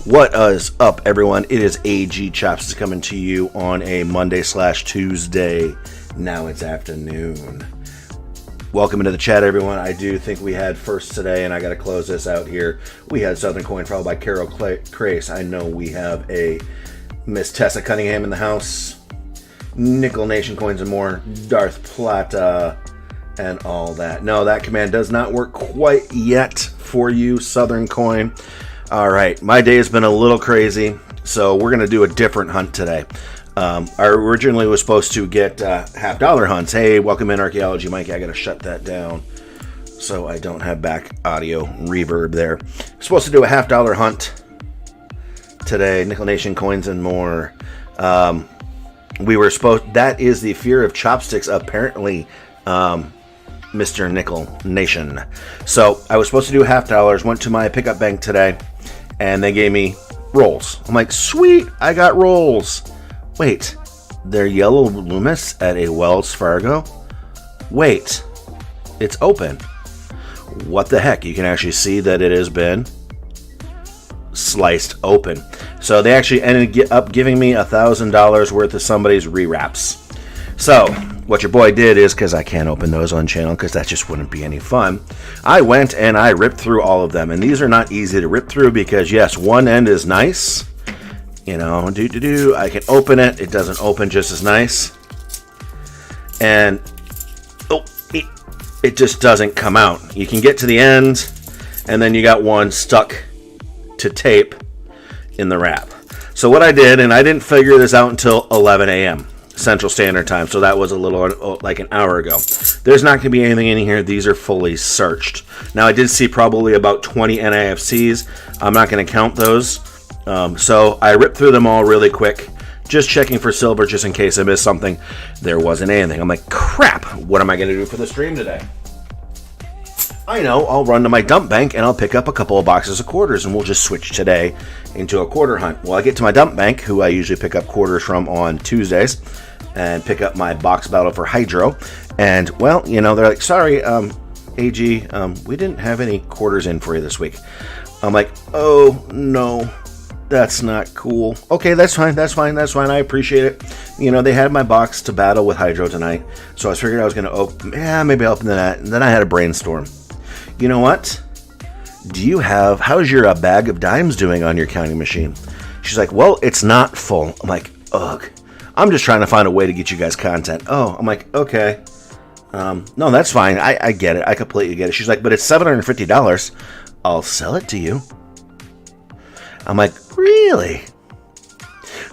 What is up, everyone? It is AG Chopsticks coming to you on a Monday/Tuesday. Now it's afternoon. Welcome into the chat, everyone. I do think we had first today, and I got to close this out here. We had Southern Coin, followed by Carol Crace. I know we have a Miss Tessa Cunningham in the house. Nickel Nation Coins and more. Darth Plata and all that. No, that command does not work quite yet for you, Southern Coin. All right, my day has been a little crazy, so we're going to do a different hunt today. I originally was supposed to get half-dollar hunts. Hey, welcome in, Archaeology Mikey. I got to shut that down so I don't have back audio reverb there. Supposed to do a half-dollar hunt today, Nickel Nation Coins and more. We were supposed, that is the fear of chopsticks, apparently, Mr. Nickel Nation. So I was supposed to do $half, went to my pickup bank today, and they gave me rolls. I'm like, sweet, I got rolls. Wait, they're yellow Loomis at a Wells Fargo? Wait, it's open. What the heck? You can actually see that it has been sliced open. So they actually ended up giving me $1,000 worth of somebody's rewraps. So what your boy did is, because I can't open those on channel because that just wouldn't be any fun, I went and I ripped through all of them. And these are not easy to rip through because, yes, one end is nice. You know, I can open it. It doesn't open just as nice. And oh, it just doesn't come out. You can get to the end, and then you got one stuck to tape in the wrap. So what I did, and I didn't figure this out until 11 a.m. Central Standard Time, so that was a little like an hour ago. There's not going to be anything in here. These are fully searched. Now, I did see probably about 20 NIFCs. I'm not going to count those. So I ripped through them all really quick, just checking for silver just in case I missed something. There wasn't anything. I'm like, crap, what am I going to do for the stream today? I know, I'll run to my dump bank and I'll pick up a couple of boxes of quarters, and we'll just switch today into a quarter hunt. Well, I get to my dump bank, who I usually pick up quarters from on Tuesdays, and pick up my box battle for Hydro. And, well, you know, they're like, sorry, AG, we didn't have any quarters in for you this week. I'm like, oh, no, that's not cool. Okay, that's fine. I appreciate it. You know, they had my box to battle with Hydro tonight, so I figured I was going to open, maybe I'll open that. And then I had a brainstorm. You know what? How's your bag of dimes doing on your counting machine? She's like, well, it's not full. I'm like, ugh. I'm just trying to find a way to get you guys content. Oh, I'm like, okay. No, that's fine. I get it. I completely get it. She's like, but it's $750. I'll sell it to you. I'm like, really?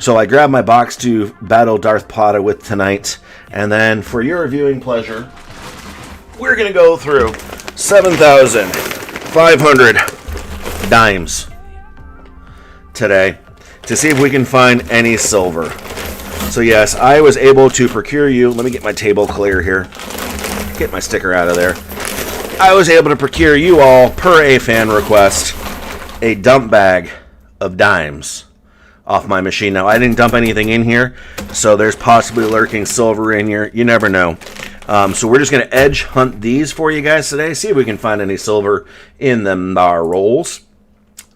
So I grabbed my box to battle Darth Plata with tonight. And then for your viewing pleasure, we're going to go through 7,500 dimes today to see if we can find any silver. So yes, I was able to procure you. Let me get my table clear here. Get my sticker out of there. I was able to procure you all, per a fan request, a dump bag of dimes off my machine. Now, I didn't dump anything in here, so there's possibly lurking silver in here. You never know. So we're just going to edge hunt these for you guys today, see if we can find any silver in them rolls,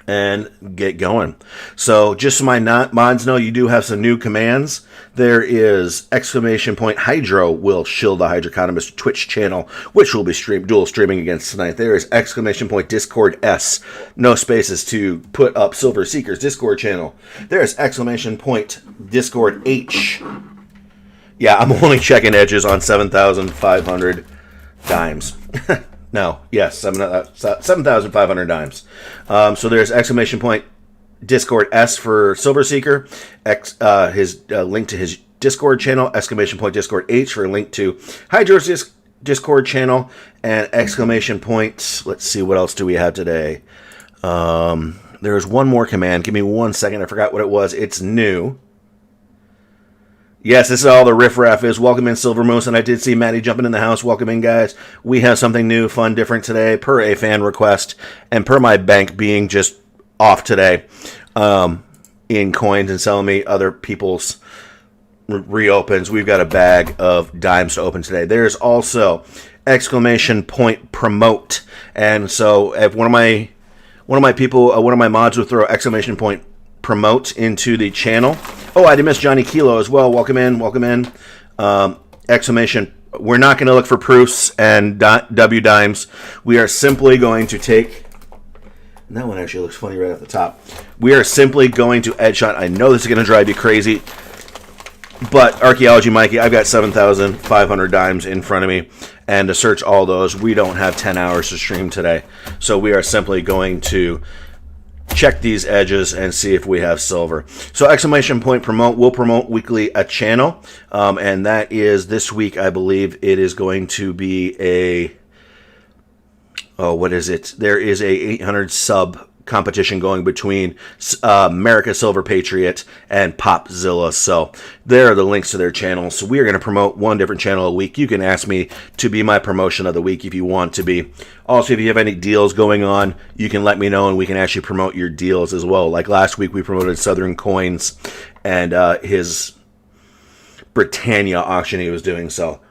and get going. So just so my mods know, you do have some new commands. There is !Hydro will shield the Hydroconomist Twitch channel, which will be dual streaming against tonight. There is !Discord S, no spaces, to put up Silver Seeker's Discord channel. There is !Discord H. Yeah, I'm only checking edges on 7,500 dimes. No, yes, 7,500 dimes. So there's !Discord S for Silver Seeker, his link to his Discord channel, !Discord H for a link to Hydro's Discord channel, and let's see, what else do we have today? There's one more command. Give me 1 second. I forgot what it was. It's new. Yes, this is all the riffraff is. Welcome in, Silver Moose, and I did see Maddie jumping in the house. Welcome in, guys. We have something new, fun, different today, per a fan request, and per my bank being just off today in coins and selling me other people's reopens. We've got a bag of dimes to open today. There's also !Promote, and so if one of my mods would throw !Promote into the channel. Oh, I did miss Johnny Kilo as well. Welcome in. We're not going to look for proofs and W dimes. We are simply going to take. And that one actually looks funny right off the top. We are simply going to edge hunt. I know this is going to drive you crazy, but Archaeology Mikey, I've got 7,500 dimes in front of me, and to search all those, we don't have 10 hours to stream today. So we are simply going to check these edges and see if we have silver. So !Promote will promote weekly a channel, and that is this week. I believe it is going to be a. Oh, what is it? There is a 800 sub competition going between America Silver Patriot and Popzilla. So there are the links to their channels. So we are going to promote one different channel a week. You can ask me to be my promotion of the week if you want to be. Also, if you have any deals going on, you can let me know and we can actually promote your deals as well. Like last week, we promoted Southern Coins and his Britannia auction he was doing. So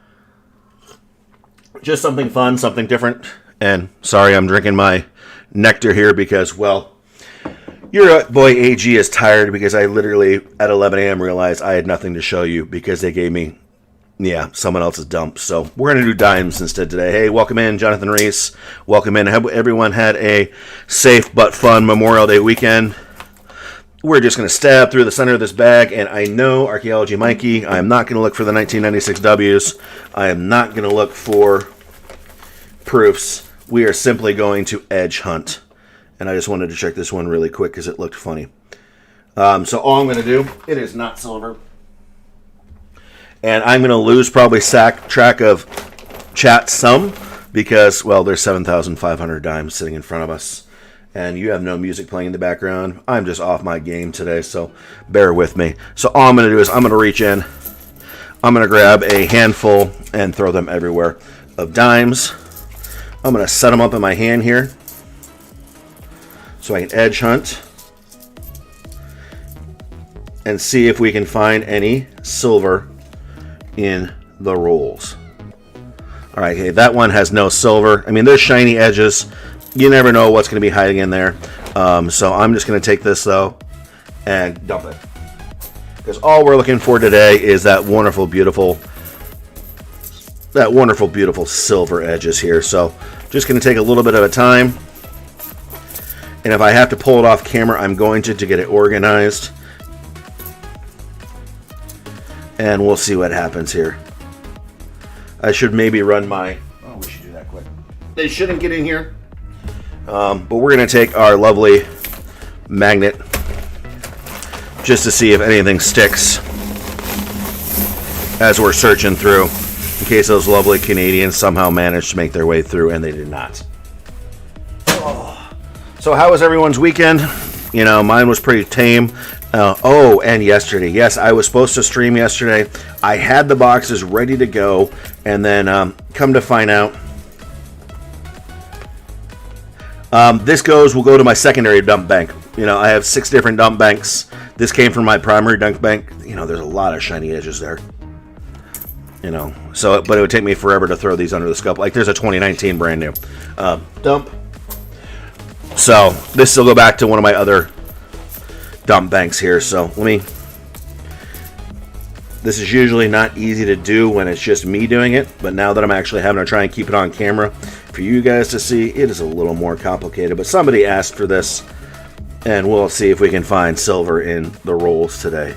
just something fun, something different. And sorry, I'm drinking my nectar here because, well, your boy AG is tired because I literally at 11 a.m. realized I had nothing to show you because they gave me, someone else's dump. So we're going to do dimes instead today. Hey, welcome in, Jonathan Reese. Welcome in. I hope everyone had a safe but fun Memorial Day weekend. We're just going to stab through the center of this bag, and I know, Archaeology Mikey, I am not going to look for the 1996 Ws. I am not going to look for proofs. We are simply going to edge hunt. And I just wanted to check this one really quick because it looked funny. So all I'm going to do, it is not silver. And I'm going to lose probably track of chat some because, well, there's 7,500 dimes sitting in front of us. And you have no music playing in the background. I'm just off my game today, so bear with me. So all I'm going to do is I'm going to reach in. I'm going to grab a handful and throw them everywhere of dimes. I'm going to set them up in my hand here so I can edge hunt and see if we can find any silver in the rolls. All right, okay, that one has no silver. I mean, there's shiny edges. You never know what's going to be hiding in there. So I'm just going to take this, though, and dump it. Because all we're looking for today is that wonderful, beautiful silver edges here. So just going to take a little bit of a time. And if I have to pull it off camera, I'm going to get it organized. and we'll see what happens here. I should maybe run my... Oh, we should do that quick. They shouldn't get in here. But we're going to take our lovely magnet just to see if anything sticks as we're searching through, in case those lovely Canadians somehow managed to make their way through, and they did not. Oh. So how was everyone's weekend? You know, mine was pretty tame. And yesterday. Yes, I was supposed to stream yesterday. I had the boxes ready to go, and then come to find out, this will go to my secondary dump bank. You know, I have 6 different dump banks. This came from my primary dump bank. You know, there's a lot of shiny edges there. You know, so, but it would take me forever to throw these under the scope. Like, there's a 2019 brand new dump. So, this will go back to one of my other dump banks here. So, this is usually not easy to do when it's just me doing it, but now that I'm actually having to try and keep it on camera for you guys to see, it is a little more complicated. But somebody asked for this, and we'll see if we can find silver in the rolls today.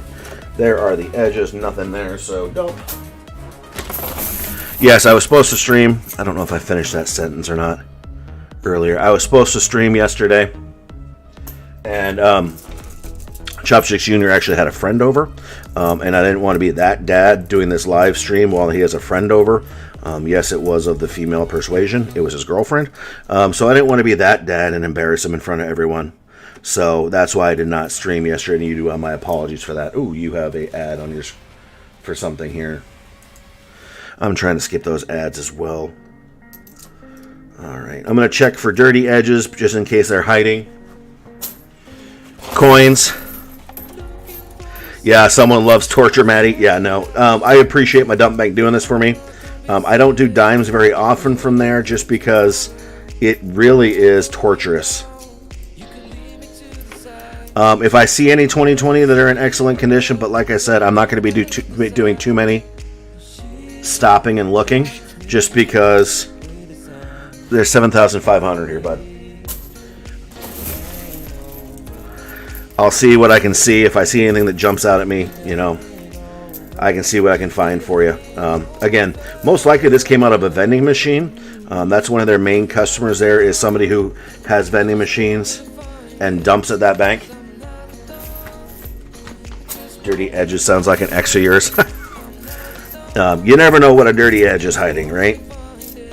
There are the edges, nothing there, so dump. Yes, I was supposed to stream. I don't know if I finished that sentence or not earlier. I was supposed to stream yesterday, and Chopsticks Jr. actually had a friend over, and I didn't want to be that dad doing this live stream while he has a friend over. Yes, it was of the female persuasion. It was his girlfriend. So I didn't want to be that dad and embarrass him in front of everyone. So that's why I did not stream yesterday, and you do my apologies for that. Ooh, you have a ad on yours for something here. I'm trying to skip those ads as well. Alright, I'm going to check for dirty edges just in case they're hiding. Coins. Yeah, someone loves torture, Maddie. Yeah, no. I appreciate my dump bank doing this for me. I don't do dimes very often from there just because it really is torturous. If I see any 2020 that are in excellent condition, but like I said, I'm not going to be doing too many stopping and looking just because there's 7,500 here, bud. I'll see what I can see. If I see anything that jumps out at me, you know, I can see what I can find for you. Again, most likely this came out of a vending machine. That's one of their main customers there is somebody who has vending machines and dumps at that bank. Dirty edges sounds like an ex of yours. You never know what a dirty edge is hiding, right?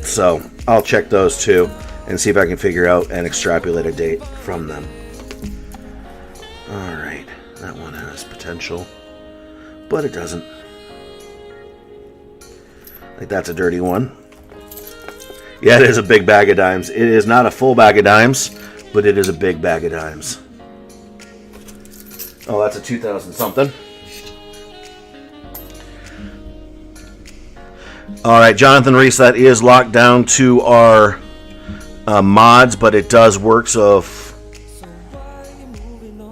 So I'll check those too and see if I can figure out and extrapolate a date from them. Alright, that one has potential, but it doesn't. Like, that's a dirty one. Yeah, it is a big bag of dimes. It is not a full bag of dimes, but it is a big bag of dimes. Oh, that's a 2,000 something. Alright, Jonathan Reese, that is locked down to our mods, but it does work, so if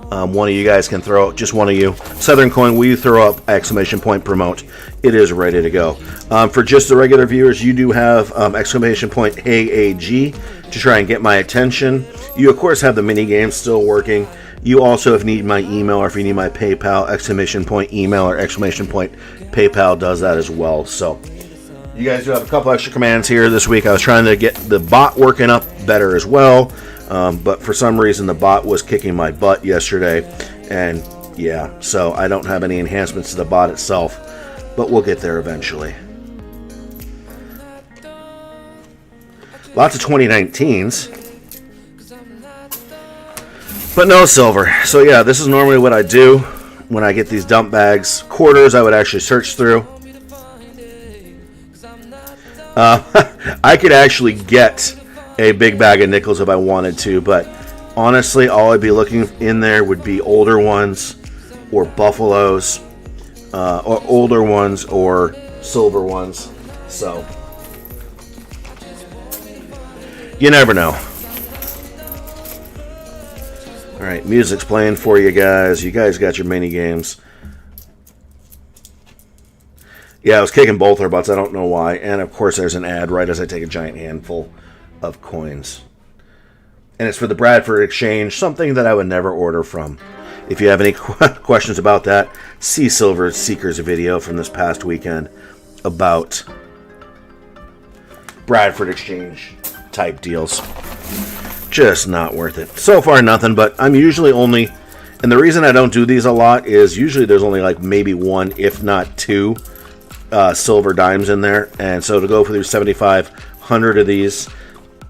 one of you guys can throw, just one of you. Southern Coin, will you throw up exclamation point promote? It is ready to go. For just the regular viewers, you do have exclamation point hey AG to try and get my attention. You, of course, have the mini game still working. You also, if you need my email or if you need my PayPal, exclamation point email or exclamation point PayPal does that as well. So you guys do have a couple extra commands here this week. I was trying to get the bot working up better as well, but for some reason the bot was kicking my butt yesterday, and yeah, so I don't have any enhancements to the bot itself, but we'll get there eventually. Lots of 2019s, but no silver. So yeah, this is normally what I do when I get these dump bags. Quarters I would actually search through. I could actually get a big bag of nickels if I wanted to, but honestly, all I'd be looking in there would be older ones or buffaloes, or older ones or silver ones. So you never know. Alright, music's playing for you guys. You guys got your mini games. Yeah, I was kicking both our butts. I don't know why. And, of course, there's an ad right as I take a giant handful of coins. And it's for the Bradford Exchange, something that I would never order from. If you have any questions about that, see Silver Seeker's video from this past weekend about Bradford Exchange type deals. Just not worth it. So far, nothing, but I'm usually only, and the reason I don't do these a lot is usually there's only like maybe one, if not two, silver dimes in there. And so to go through 7,500 of these,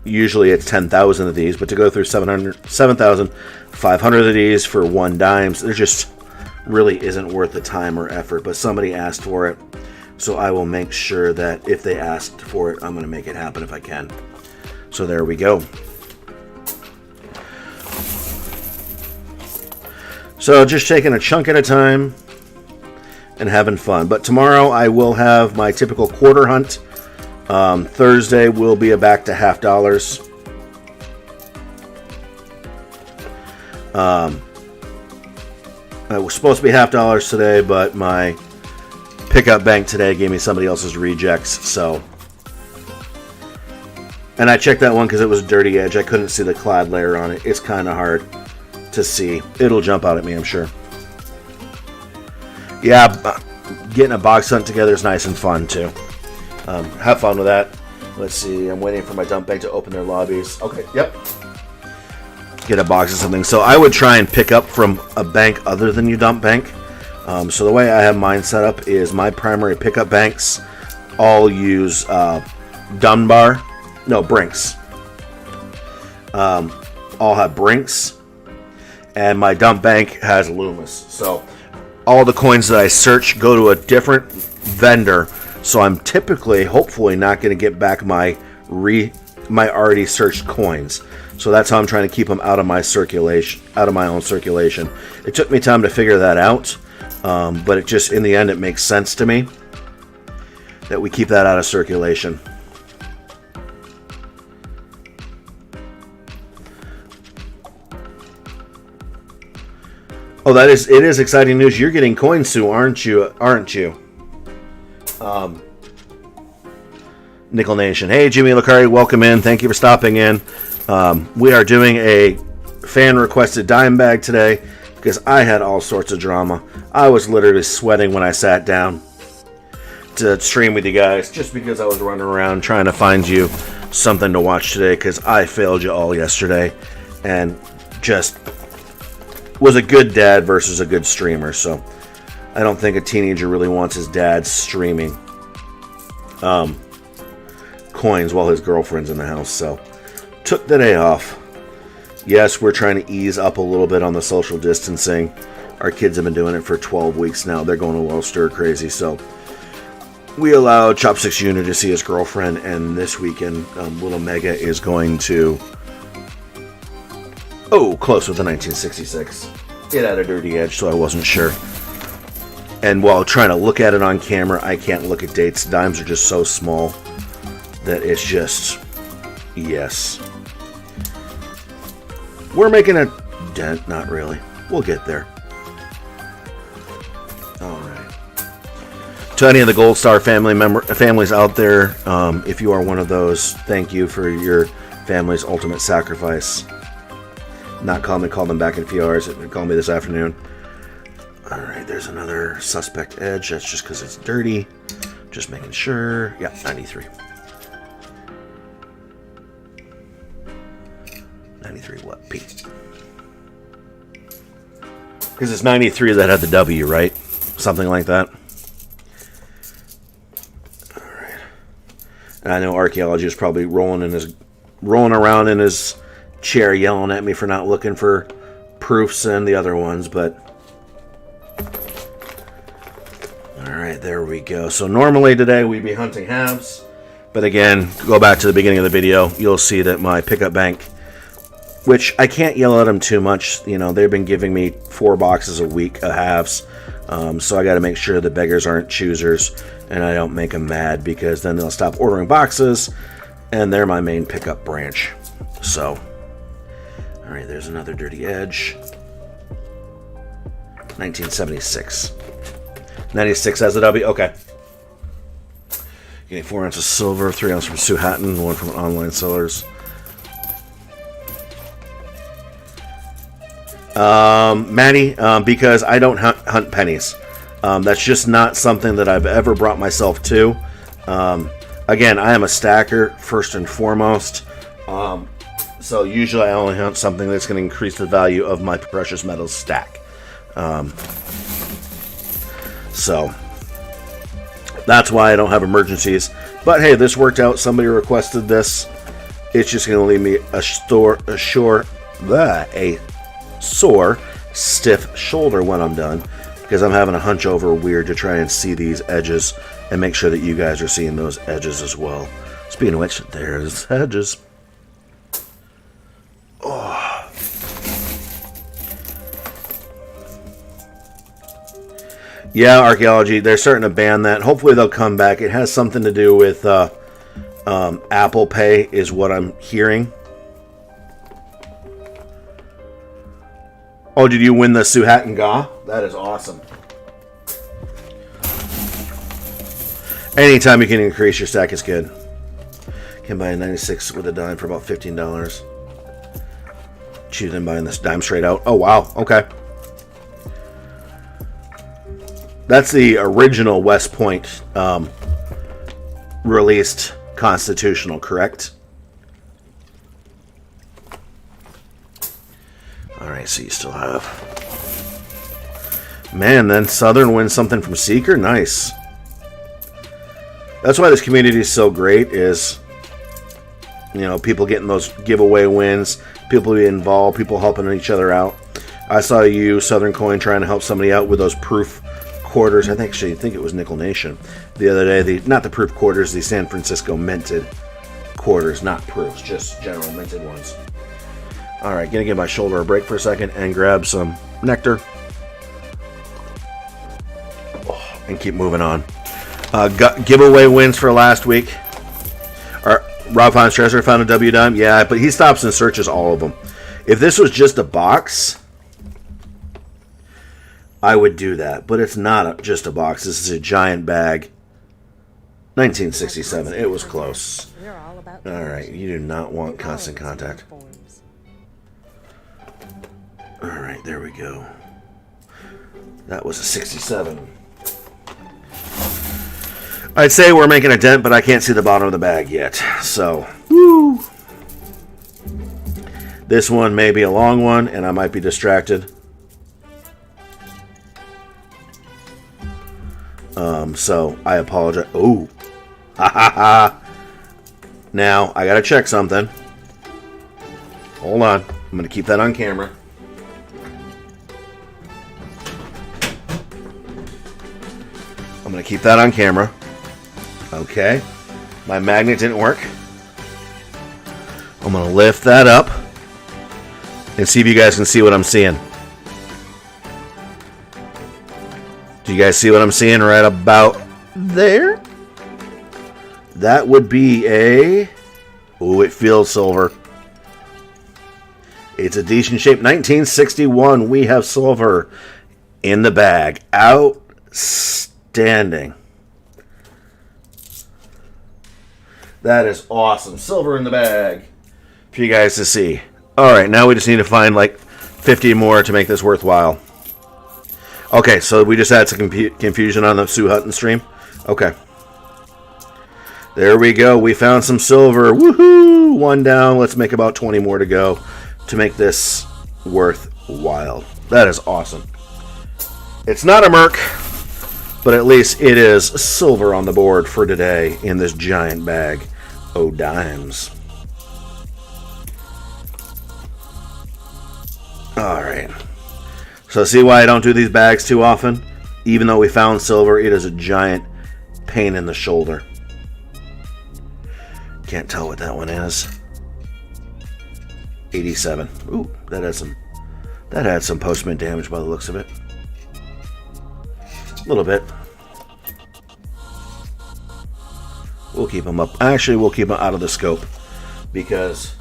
usually it's 10,000 of these, but to go through 7,500 of these for one dimes, there just really isn't worth the time or effort. But somebody asked for it, so I will make sure that if they asked for it, I'm going to make it happen if I can. So there we go. So just taking a chunk at a time and having fun. But tomorrow I will have my typical quarter hunt. Thursday will be a back to half dollars. I was supposed to be half dollars today, but my pickup bank today gave me somebody else's rejects. So, and I checked that one because it was dirty edge. I couldn't see the clad layer on it. It's kind of hard to see. It'll jump out at me, I'm sure. Yeah, getting a box hunt together is nice and fun too. Have fun with that. Let's see. I'm waiting for my dump bank to open their lobbies. Okay. Yep. Get a box of something. So I would try and pick up from a bank other than your dump bank. So the way I have mine set up is my primary pickup banks all use Brinks. All have Brinks. And my dump bank has Loomis. So all the coins that I search go to a different vendor. So I'm typically, hopefully, not going to get back my already searched coins. So that's how I'm trying to keep them out of my circulation, out of my own circulation. It took me time to figure that out, but it just, in the end, it makes sense to me that we keep that out of circulation. Oh, it is exciting news. You're getting coins soon, aren't you? Nickel Nation. Hey, Jimmy Lucari, welcome in. Thank you for stopping in. We are doing a fan-requested dime bag today because I had all sorts of drama. I was literally sweating when I sat down to stream with you guys just because I was running around trying to find you something to watch today because I failed you all yesterday and just was a good dad versus a good streamer. So I don't think a teenager really wants his dad streaming coins while his girlfriend's in the house. So took the day off. Yes, we're trying to ease up a little bit on the social distancing. Our kids have been doing it for 12 weeks now. They're going a little stir crazy. So we allowed Chopsticks Jr. to see his girlfriend, and this weekend little Mega is going to close with the 1966. It had a dirty edge, so I wasn't sure. And while trying to look at it on camera, I can't look at dates. Dimes are just so small that it's just, yes. We're making a dent, not really. We'll get there. All right. To any of the Gold Star families out there, if you are one of those, thank you for your family's ultimate sacrifice. Not call them back in a few hours. Call me this afternoon. All right, there's another suspect edge. That's just because it's dirty. Just making sure. Yeah, 93. 93 what? P. Because it's 93 that had the W, right? Something like that. All right. And I know Archaeology is probably rolling around in his chair yelling at me for not looking for proofs and the other ones, but all right, there we go. So normally today we'd be hunting halves, but again, go back to the beginning of the video, you'll see that my pickup bank, which I can't yell at them too much, you know, they've been giving me 4 boxes a week of halves, so I got to make sure the beggars aren't choosers and I don't make them mad, because then they'll stop ordering boxes and they're my main pickup branch. So all right, there's another dirty edge. 1976. 96 as a W. Okay. Getting 4 ounces of silver, 3 ounces from Sue Hatton, 1 from Online Sellers. Maddie, because I don't hunt pennies. That's just not something that I've ever brought myself to. Again, I am a stacker first and foremost. So usually I only hunt something that's going to increase the value of my precious metals stack. So that's why I don't have emergencies. But hey, this worked out. Somebody requested this. It's just going to leave me a sore, stiff shoulder when I'm done, because I'm having a hunch over weird to try and see these edges and make sure that you guys are seeing those edges as well. Speaking of which, there's edges. Oh. Yeah, archaeology, they're starting to ban that. Hopefully they'll come back. It has something to do with Apple Pay is what I'm hearing. Oh, did you win the Suhat and Ga? That is awesome. Anytime you can increase your stack is good. Can buy a 96 with a dime for about $15. Cheated in buying this dime straight out. Oh, wow. Okay. That's the original West Point released constitutional, correct? Alright, so you still have... Man, then Southern wins something from Seeker? Nice. That's why this community is so great, is, you know, people getting those giveaway wins, people being involved, people helping each other out. I saw you, Southern Coin, trying to help somebody out with those proof quarters. I think it was Nickel Nation the other day. Not the proof quarters, the San Francisco minted quarters, not proofs, just general minted ones. Alright, gonna give my shoulder a break for a second and grab some nectar. Oh, and keep moving on. Giveaway wins for last week. Rob Fon's Treasure found a W dime. Yeah, but he stops and searches all of them. If this was just a box, I would do that. But it's not just a box. This is a giant bag. 1967. It was close. Alright, you do not want constant contact. Alright, there we go. That was a 67. I'd say we're making a dent, but I can't see the bottom of the bag yet. So, woo! This one may be a long one, and I might be distracted. So I apologize. Oh, ha ha ha! Now I gotta check something. Hold on, I'm gonna keep that on camera. I'm gonna keep that on camera. Okay, my magnet didn't work. I'm gonna lift that up and see if you guys can see what I'm seeing. Do you guys see what I'm seeing right about there? That would be a... Ooh, it feels silver. It's a decent shape. 1961, we have silver in the bag. Outstanding. That is awesome. Silver in the bag for you guys to see. Alright, now we just need to find like 50 more to make this worthwhile. Okay, so we just had some confusion on the Sue Hutton stream. Okay. There we go. We found some silver. Woohoo! One down. Let's make about 20 more to go to make this worthwhile. That is awesome. It's not a Merc, but at least it is silver on the board for today in this giant bag. Oh, dimes. All right. So see why I don't do these bags too often? Even though we found silver, it is a giant pain in the shoulder. Can't tell what that one is. 87. Ooh, that had some post-mint damage by the looks of it. A little bit. We'll keep them up. Actually, we'll keep them out of the scope because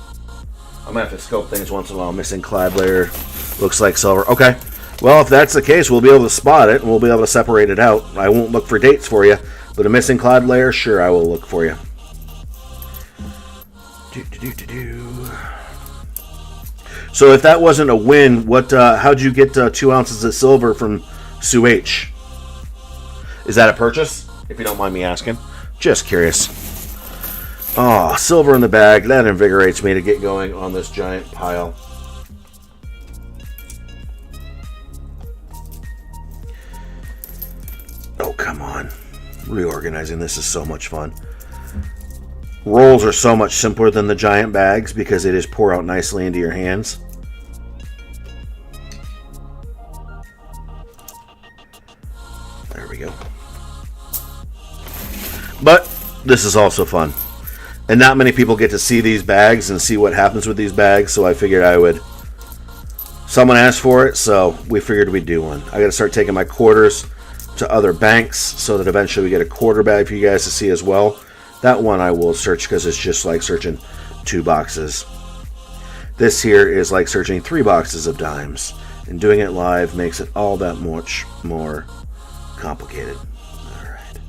I'm gonna have to scope things once in a while. Missing clad layer looks like silver. Okay. Well, if that's the case, we'll be able to spot it and we'll be able to separate it out. I won't look for dates for you, but a missing clad layer, sure, I will look for you. So if that wasn't a win, how'd you get 2 ounces of silver from CRH? Is that a purchase? If you don't mind me asking. Just curious. Oh, silver in the bag. That invigorates me to get going on this giant pile. Oh, come on. Reorganizing this is so much fun. Rolls are so much simpler than the giant bags because they just pour out nicely into your hands. There we go. But this is also fun. And not many people get to see these bags and see what happens with these bags, so I figured I would. Someone asked for it, so we figured we'd do one. I got to start taking my quarters to other banks so that eventually we get a quarter bag for you guys to see as well. That one I will search because it's just like searching 2 boxes. This here is like searching 3 boxes of dimes, and doing it live makes it all that much more complicated. All right.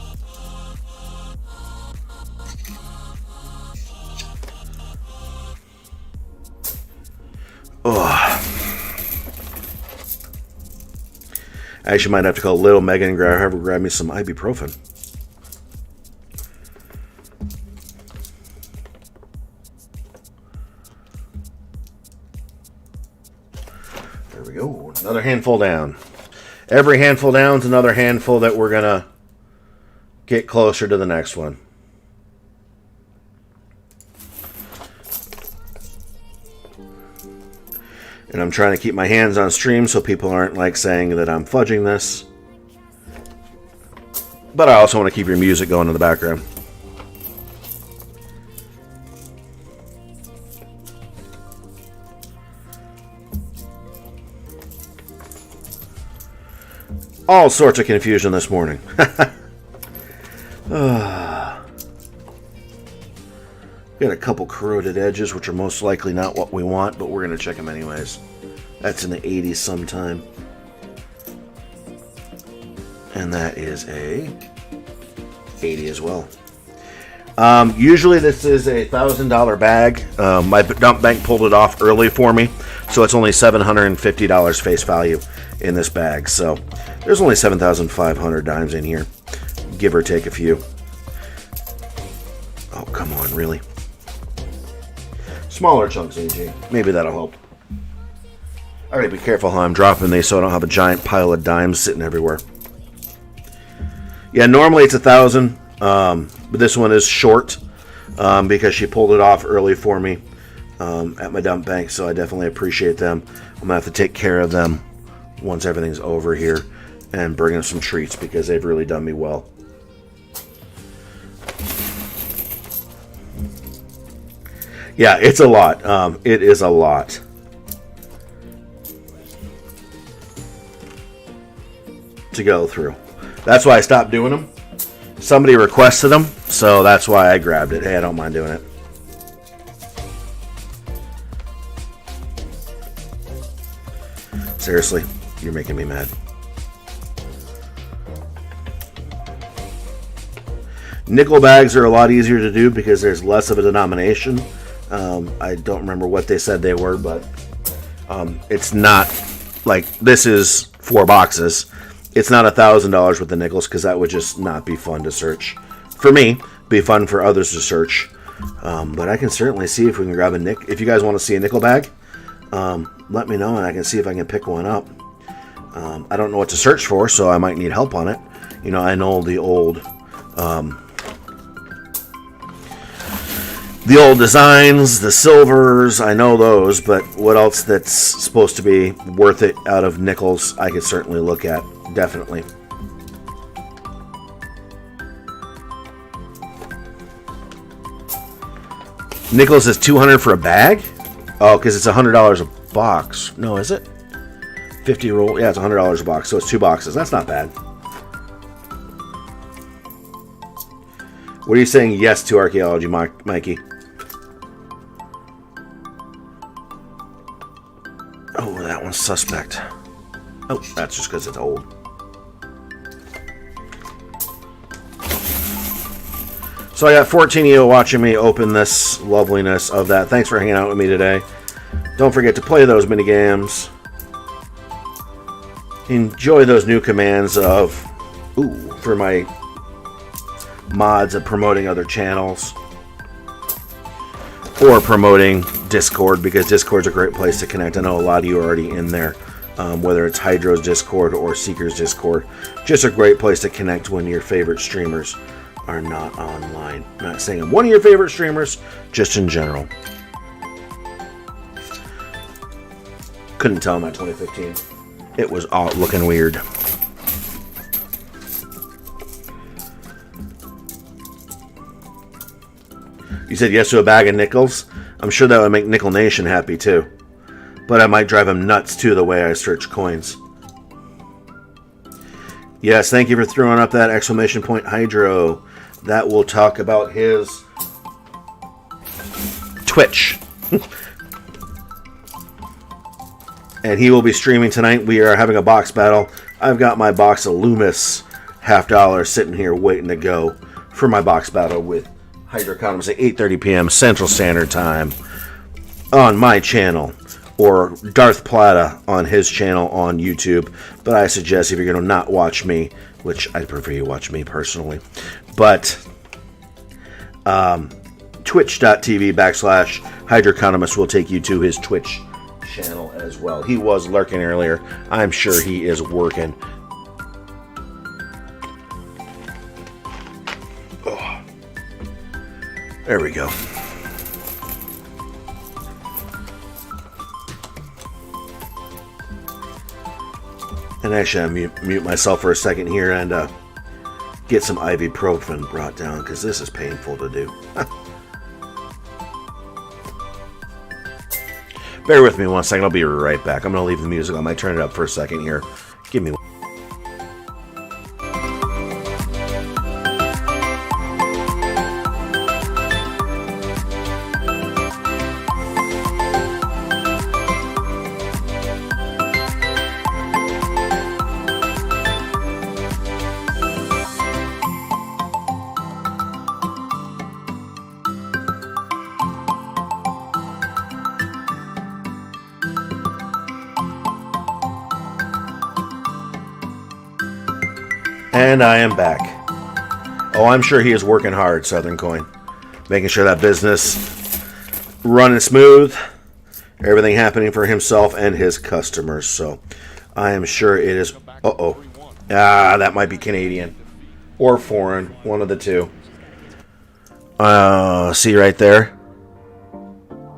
Oh. I actually might have to call little Megan and grab me some ibuprofen. There we go. Another handful down. Every handful down is another handful that we're going to get closer to the next one. And I'm trying to keep my hands on stream so people aren't like saying that I'm fudging this. But I also want to keep your music going in the background. All sorts of confusion this morning. Got a couple corroded edges, which are most likely not what we want, but we're going to check them anyways. That's in the 80s sometime. And that is a 80 as well. Usually this is a $1,000 bag. My dump bank pulled it off early for me, so it's only $750 face value in this bag. So there's only 7,500 dimes in here, give or take a few. Oh, come on, really? Smaller chunks, AJ. Maybe that'll help. I gotta be careful how I'm dropping these so I don't have a giant pile of dimes sitting everywhere. Yeah, normally it's 1,000, but this one is short because she pulled it off early for me at my dump bank, so I definitely appreciate them. I'm gonna have to take care of them once everything's over here and bring them some treats because they've really done me well. Yeah, it's a lot. It is a lot. To go through. That's why I stopped doing them. Somebody requested them, so that's why I grabbed it. Hey, I don't mind doing it. Seriously, you're making me mad. Nickel bags are a lot easier to do because there's less of a denomination. I don't remember what they said they were, but it's not like this is 4 boxes. It's not $1,000 with the nickels because that would just not be fun to search. For me, be fun for others to search. But I can certainly see if we can grab a nickel. If you guys want to see a nickel bag, let me know and I can see if I can pick one up. I don't know what to search for, so I might need help on it. You know, I know the old designs, the silvers, I know those, but what else that's supposed to be worth it out of nickels, I could certainly look at, definitely. Nickels is $200 for a bag? Oh, because it's $100 a box. No, is it? 50 roll, yeah, it's $100 a box, so it's 2 boxes. That's not bad. What are you saying yes to archaeology, Mikey? Oh, that one's suspect. Oh, that's just because it's old. So I got 14 of you watching me open this loveliness of that. Thanks for hanging out with me today. Don't forget to play those minigames. Enjoy those new commands for my mods of promoting other channels. Or promoting Discord, because Discord's a great place to connect. I know a lot of you are already in there. Whether it's Hydro's Discord or Seeker's Discord. Just a great place to connect when your favorite streamers are not online. I'm not saying I'm one of your favorite streamers, just in general. Couldn't tell him at 2015. It was all looking weird. You said yes to a bag of nickels? I'm sure that would make Nickel Nation happy too. But I might drive him nuts too, the way I search coins. Yes, thank you for throwing up that exclamation point, Hydro. That will talk about his Twitch. And he will be streaming tonight. We are having a box battle. I've got my box of Loomis $50 sitting here waiting to go for my box battle with Hydro Economist at 8:30 p.m. Central Standard Time on my channel, or Darth Plata on his channel on YouTube. But I suggest if you're going to not watch me, which I prefer you watch me personally, but twitch.tv/Hydro Economist will take you to his Twitch channel as well. He was lurking earlier. I'm sure he is working. Oh. There we go. And actually, I mute myself for a second here and get some ibuprofen brought down, because this is painful to do. Bear with me one second. I'll be right back. I'm going to leave the music on. I might turn it up for a second here. Give me one. And I am back. Oh, I'm sure he is working hard, Southern Coin. Making sure that business running smooth. Everything happening for himself and his customers. So I am sure it is... Uh-oh. That might be Canadian. Or foreign. One of the two. See right there?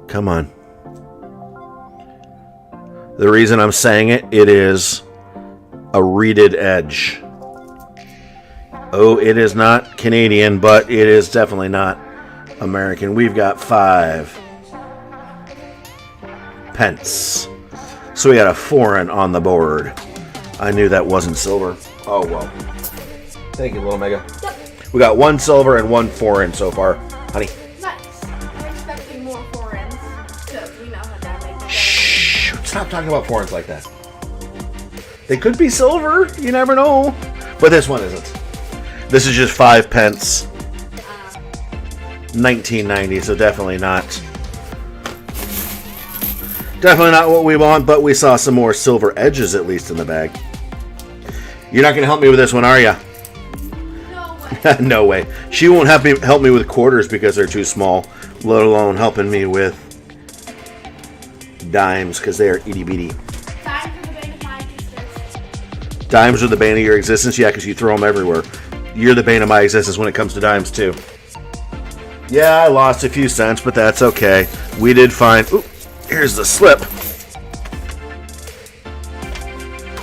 Come on. The reason I'm saying it is a reeded edge. Oh, it is not Canadian, but it is definitely not American. We've got 5 pence. So we got a foreign on the board. I knew that wasn't silver. Oh, well. Thank you, Little Mega. Yep. We got 1 silver and 1 foreign so far. Honey. Nice. I'm expecting more foreigns, because we know how that makes it. Shh. Stop talking about foreigns like that. They could be silver. You never know. But this one isn't. This is just 5 pence. 1990, so definitely not. Definitely not what we want, but we saw some more silver edges at least in the bag. You're not going to help me with this one, are you? No way. No way. She won't help me with quarters because they're too small, let alone helping me with dimes because they are itty bitty. Dimes are the bane of your existence? Yeah, because you throw them everywhere. You're the bane of my existence when it comes to dimes, too. Yeah, I lost a few cents, but that's okay. We did find... Ooh, here's the slip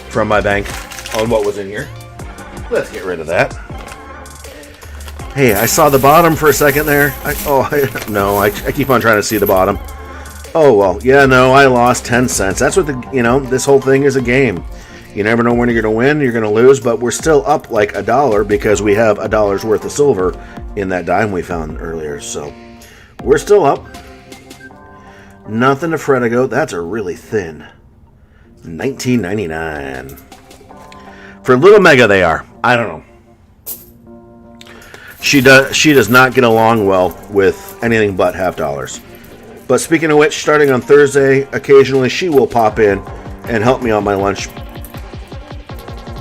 from my bank on what was in here. Let's get rid of that. Hey, I saw the bottom for a second there. I keep on trying to see the bottom. Oh, well, yeah, no, I lost 10 cents. That's what this whole thing is a game. You never know when you're going to win, you're going to lose, but we're still up like $1 because we have $1 worth of silver in that dime we found earlier. So we're still up. Nothing to fret about. That's a really thin $19.99. For Little Mega they are. I don't know. She does not get along well with anything but $50. But speaking of which, starting on Thursday, occasionally she will pop in and help me on my lunch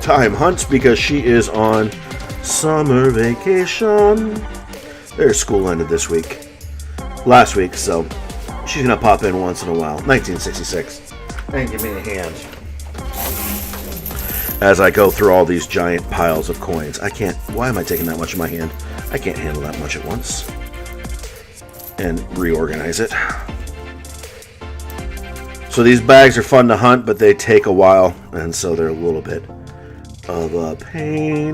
time hunts because she is on summer vacation. Their school ended last week, so she's going to pop in once in a while. 1966. And give me a hand as I go through all these giant piles of coins. Why am I taking that much in my hand? I can't handle that much at once. And reorganize it. So these bags are fun to hunt, but they take a while, and so they're a little bit of a pain.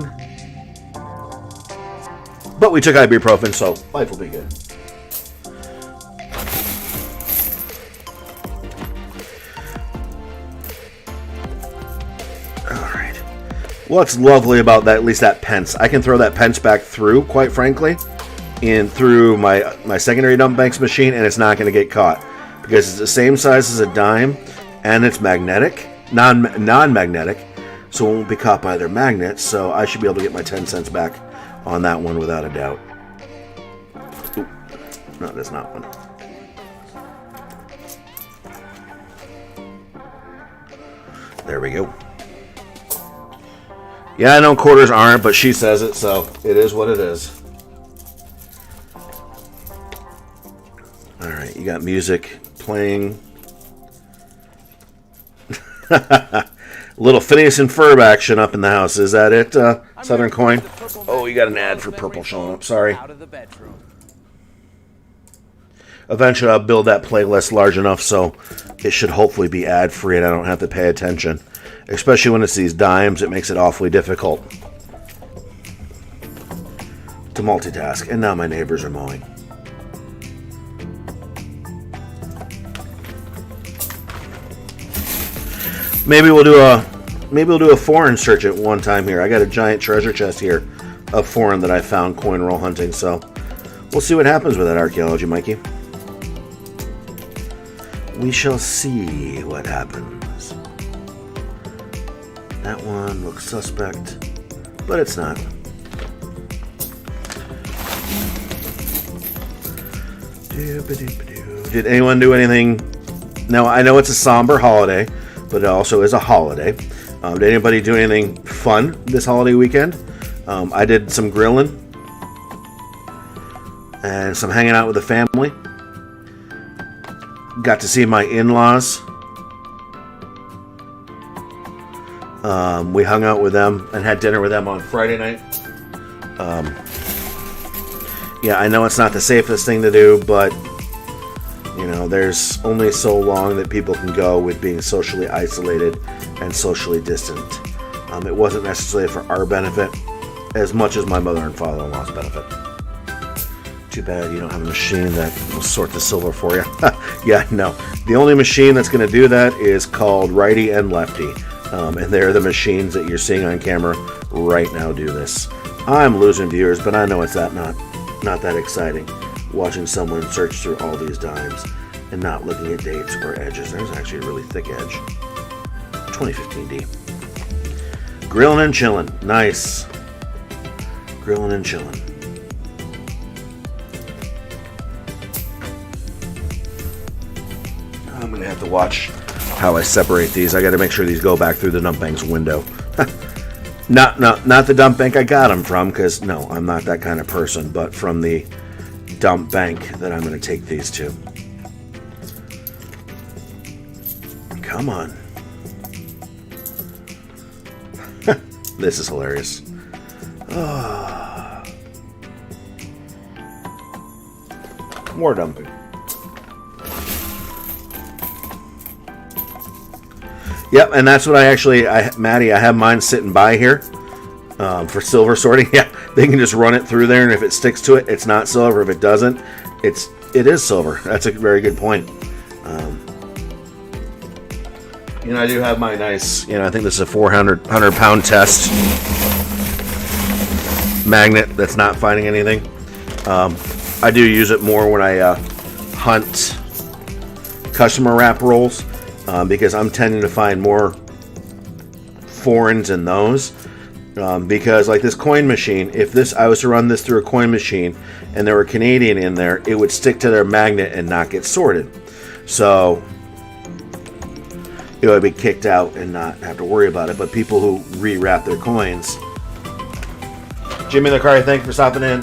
But we took ibuprofen, so life will be good. Alright. What's lovely about that, at least that pence, I can throw that pence back through, quite frankly, through my secondary dump banks machine, and it's not going to get caught. Because it's the same size as a dime, and it's magnetic, non-magnetic, so it won't be caught by their magnets, so I should be able to get my 10 cents back on that one without a doubt. Ooh, no, that's not one. There we go. Yeah, I know quarters aren't, but she says it, so it is what it is. Alright, you got music playing. Little Phineas and Ferb action up in the house. Is that it, Southern Coin? Oh, you got an ad for purple showing up. Sorry. Eventually, I'll build that playlist large enough so it should hopefully be ad-free and I don't have to pay attention. Especially when it's these dimes, it makes it awfully difficult to multitask. And now my neighbors are mowing. Maybe we'll do a foreign search at one time here. I got a giant treasure chest here of foreign that I found coin roll hunting, so we'll see what happens with that archaeology, Mikey. We shall see what happens. That one looks suspect, but it's not. Did anyone do anything? Now, I know it's a somber holiday, but it also is a holiday. Did anybody do anything fun this holiday weekend? I did some grilling and some hanging out with the family. Got to see my in-laws. We hung out with them and had dinner with them on Friday night. Yeah, I know it's not the safest thing to do, but you know, there's only so long that people can go with being socially isolated and socially distant. It wasn't necessarily for our benefit as much as my mother and father-in-law's benefit. Too bad you don't have a machine that will sort the silver for you. Yeah, no. The only machine that's going to do that is called Righty and Lefty. And they're the machines that you're seeing on camera right now do this. I'm losing viewers, but I know it's not that exciting watching someone search through all these dimes and not looking at dates or edges. There's actually a really thick edge. 2015D. Grilling and chilling. Nice. Grilling and chilling. I'm going to have to watch how I separate these. I got to make sure these go back through the dump bank's window. Not the dump bank I got them from, because no, I'm not that kind of person, but from the dump bank that I'm going to take these to. Come on. This is hilarious. More dumping. Yep, and that's what Maddie, I have mine sitting by here for silver sorting. Yeah, they can just run it through there, and if it sticks to it, it's not silver. If it doesn't, it is silver. That's a very good point. I do have my nice, I think this is a 400 pound test magnet that's not finding anything. I do use it more when I hunt customer wrap rolls. Because I'm tending to find more foreigns in those. Because like this coin machine, if I was to run this through a coin machine and there were Canadian in there, it would stick to their magnet and not get sorted. So it would be kicked out and not have to worry about it. But people who rewrap their coins. Jimmy the Car, thank you for stopping in.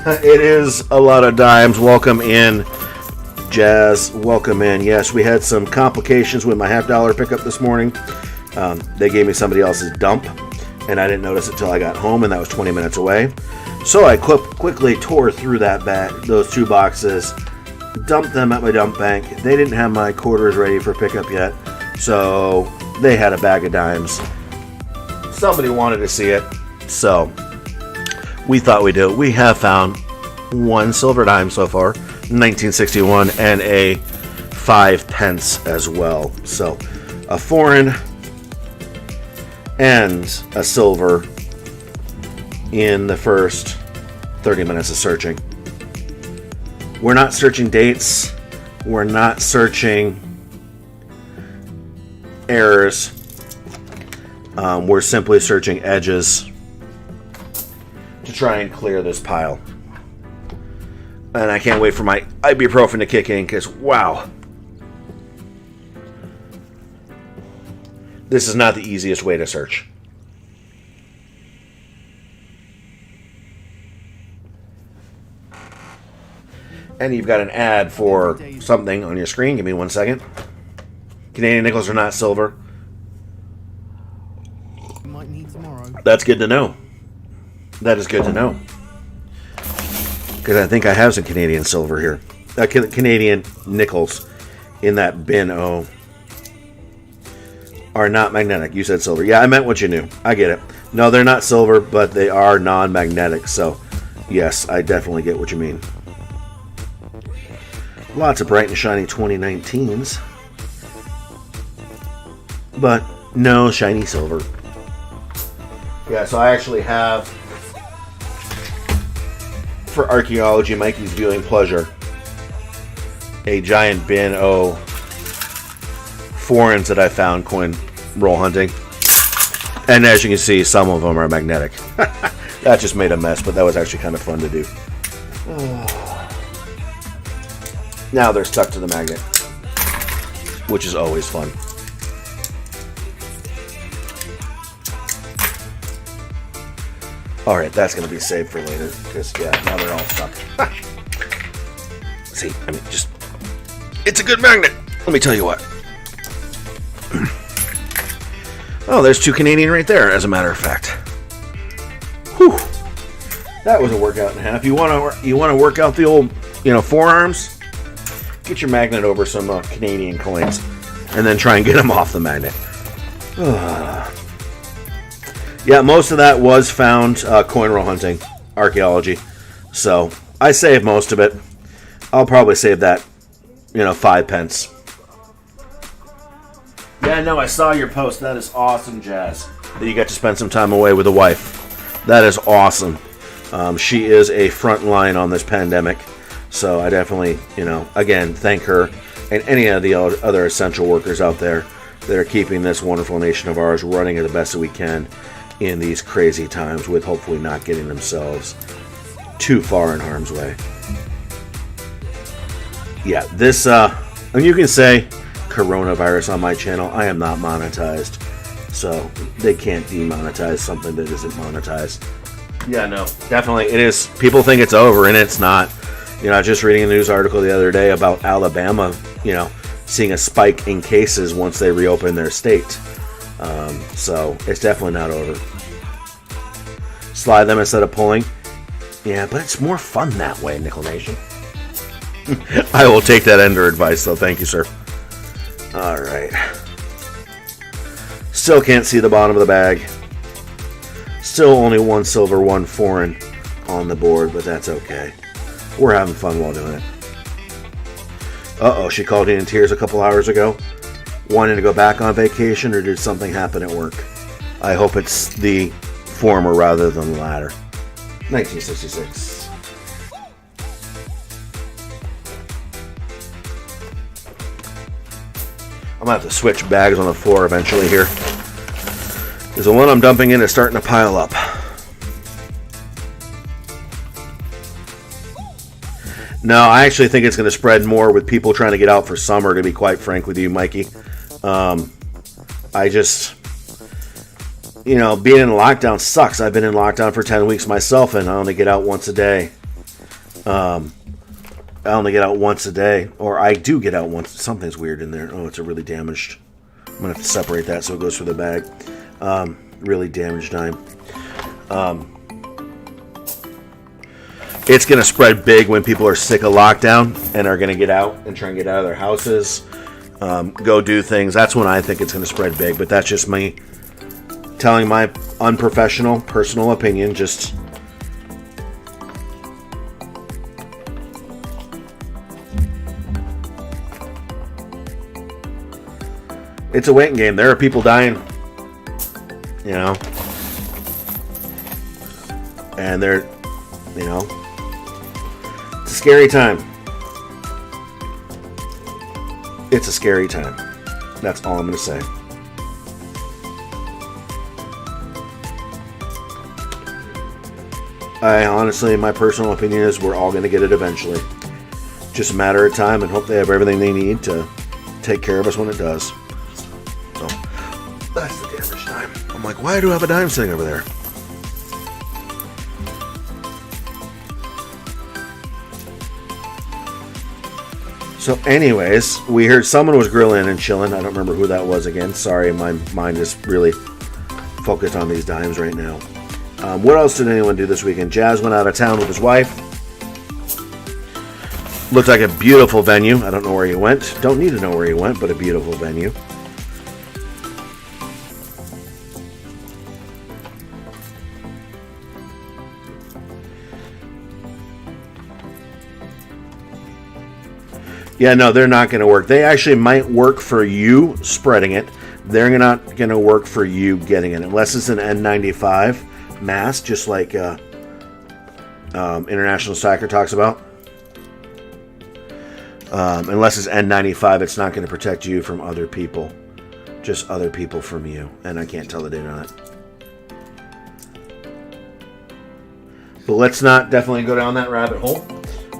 It is a lot of dimes. Welcome in. Jazz, welcome in. Yes, we had some complications with my $50 pickup this morning. They gave me somebody else's dump, and I didn't notice it till I got home, and that was 20 minutes away. So I quickly tore through that bag, those 2 boxes, dumped them at my dump bank. They didn't have my quarters ready for pickup yet, so they had a bag of dimes. Somebody wanted to see it, so we thought we'd do it. We have found 1 silver dime so far, 1961, and a 5 pence as well. So a foreign and a silver in the first 30 minutes of searching. We're not searching dates. We're not searching errors. We're simply searching edges to try and clear this pile. And I can't wait for my ibuprofen to kick in because, wow. This is not the easiest way to search. And you've got an ad for something on your screen. Give me 1 second. Canadian nickels are not silver. That's good to know. That is good to know. Because I think I have some Canadian silver here. Canadian nickels in that bin O are not magnetic. You said silver. Yeah, I meant what you knew. I get it. No, they're not silver, but they are non-magnetic. So, yes, I definitely get what you mean. Lots of bright and shiny 2019s. But no shiny silver. Yeah, so I actually have, for archaeology, Mikey's viewing pleasure, a giant bin O foreigns that I found coin roll hunting. And as you can see, some of them are magnetic. That just made a mess, but that was actually kind of fun to do. Now they're stuck to the magnet, which is always fun. Alright, that's going to be saved for later, because, yeah, now they're all stuck. See, I mean, just, it's a good magnet, let me tell you what. Oh, there's 2 Canadian right there, as a matter of fact. Whew. That was a workout and a half. You want to work out the old, forearms? Get your magnet over some Canadian coins, and then try and get them off the magnet. Yeah, most of that was found coin roll hunting, archaeology. So I saved most of it. I'll probably save that, 5 pence. Yeah, no, I saw your post. That is awesome, Jazz. That you got to spend some time away with the wife. That is awesome. She is a front line on this pandemic. So I definitely, again, thank her and any of the other essential workers out there that are keeping this wonderful nation of ours running the best that we can in these crazy times, with hopefully not getting themselves too far in harm's way. Yeah, this, and you can say coronavirus on my channel. I am not monetized, so they can't demonetize something that isn't monetized. Yeah, no, definitely it is. People think it's over, and it's not. I was just reading a news article the other day about Alabama, seeing a spike in cases once they reopen their state. So it's definitely not over. Slide them instead of pulling. Yeah, but it's more fun that way, Nickel Nation. I will take that under advice, though. Thank you, sir. All right. Still can't see the bottom of the bag. Still only 1 silver, 1 foreign on the board, but that's okay. We're having fun while doing it. Uh-oh, she called in tears a couple hours ago. Wanting to go back on vacation, or did something happen at work? I hope it's the former rather than the latter. 1966. I'm going to have to switch bags on the floor eventually here. Because the one I'm dumping in is starting to pile up. No, I actually think it's going to spread more with people trying to get out for summer, to be quite frank with you, Mikey. I just, being in lockdown sucks. I've been in lockdown for 10 weeks myself, and I only get out once a day. Or I do get out once. Something's weird in there. Oh, it's a really damaged. I'm going to have to separate that so it goes through the bag. Really damaged dime. It's going to spread big when people are sick of lockdown and are going to get out and try and get out of their houses, go do things. That's when I think it's going to spread big. But that's just me telling my unprofessional, personal opinion. Just it's a waiting game. There are people dying, and they're, it's a scary time. It's a scary time. That's all I'm going to say. I honestly, my personal opinion is we're all going to get it eventually. Just a matter of time, and hope they have everything they need to take care of us when it does. So, that's the damaged dime. I'm like, why do I have a dime sitting over there? So anyways, we heard someone was grilling and chilling. I don't remember who that was again. Sorry, my mind is really focused on these dimes right now. What else did anyone do this weekend? Jazz went out of town with his wife. Looked like a beautiful venue. I don't know where he went. Don't need to know where he went, but a beautiful venue. Yeah, no, they're not going to work. They actually might work for you spreading it. They're not going to work for you getting it, unless it's an N95 mask, just like International Soccer talks about. Unless it's N95, it's not going to protect you from other people. Just other people from you. And I can't tell the date on it. But let's not definitely go down that rabbit hole.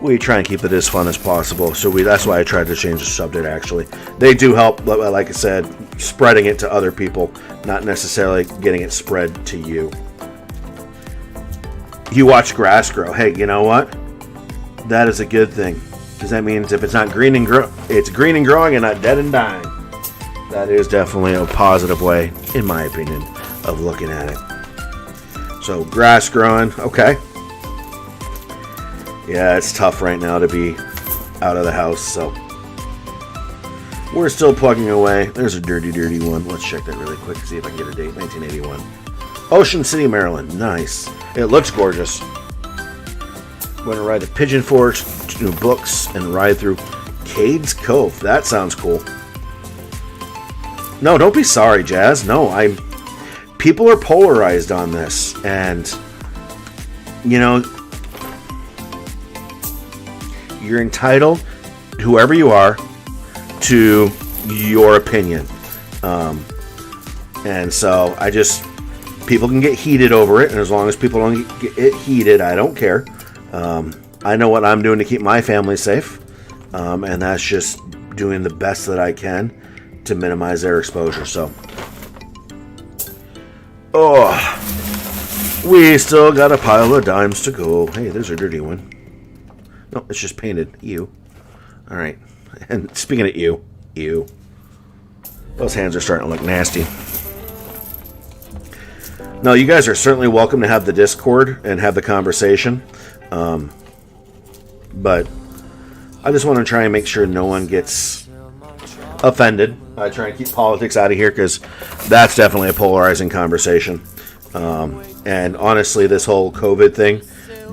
We try and keep it as fun as possible. So that's why I tried to change the subject, actually. They do help, like I said, spreading it to other people, not necessarily getting it spread to you. You watch grass grow. Hey, you know what? That is a good thing. Because that means if it's not green and it's green and growing and not dead and dying. That is definitely a positive way, in my opinion, of looking at it. So grass growing, okay. Yeah, it's tough right now to be out of the house, so we're still plugging away. There's a dirty one. Let's check that really quick, see if I can get a date. 1981. Ocean City, Maryland. Nice. It looks gorgeous. Going to ride the Pigeon Forge, new books, and ride through Cades Cove. That sounds cool. No, don't be sorry, Jazz. No, people are polarized on this, and you're entitled, whoever you are, to your opinion. And so people can get heated over it, and as long as people don't get it heated, I don't care. I know what I'm doing to keep my family safe, and that's just doing the best that I can to minimize their exposure. So, we still got a pile of dimes to go. Hey, there's a dirty one. No, it's just painted. Ew. All right. And speaking of ew. Those hands are starting to look nasty. No, you guys are certainly welcome to have the Discord and have the conversation. But I just want to try and make sure no one gets offended. I try and keep politics out of here because that's definitely a polarizing conversation. And honestly, this whole COVID thing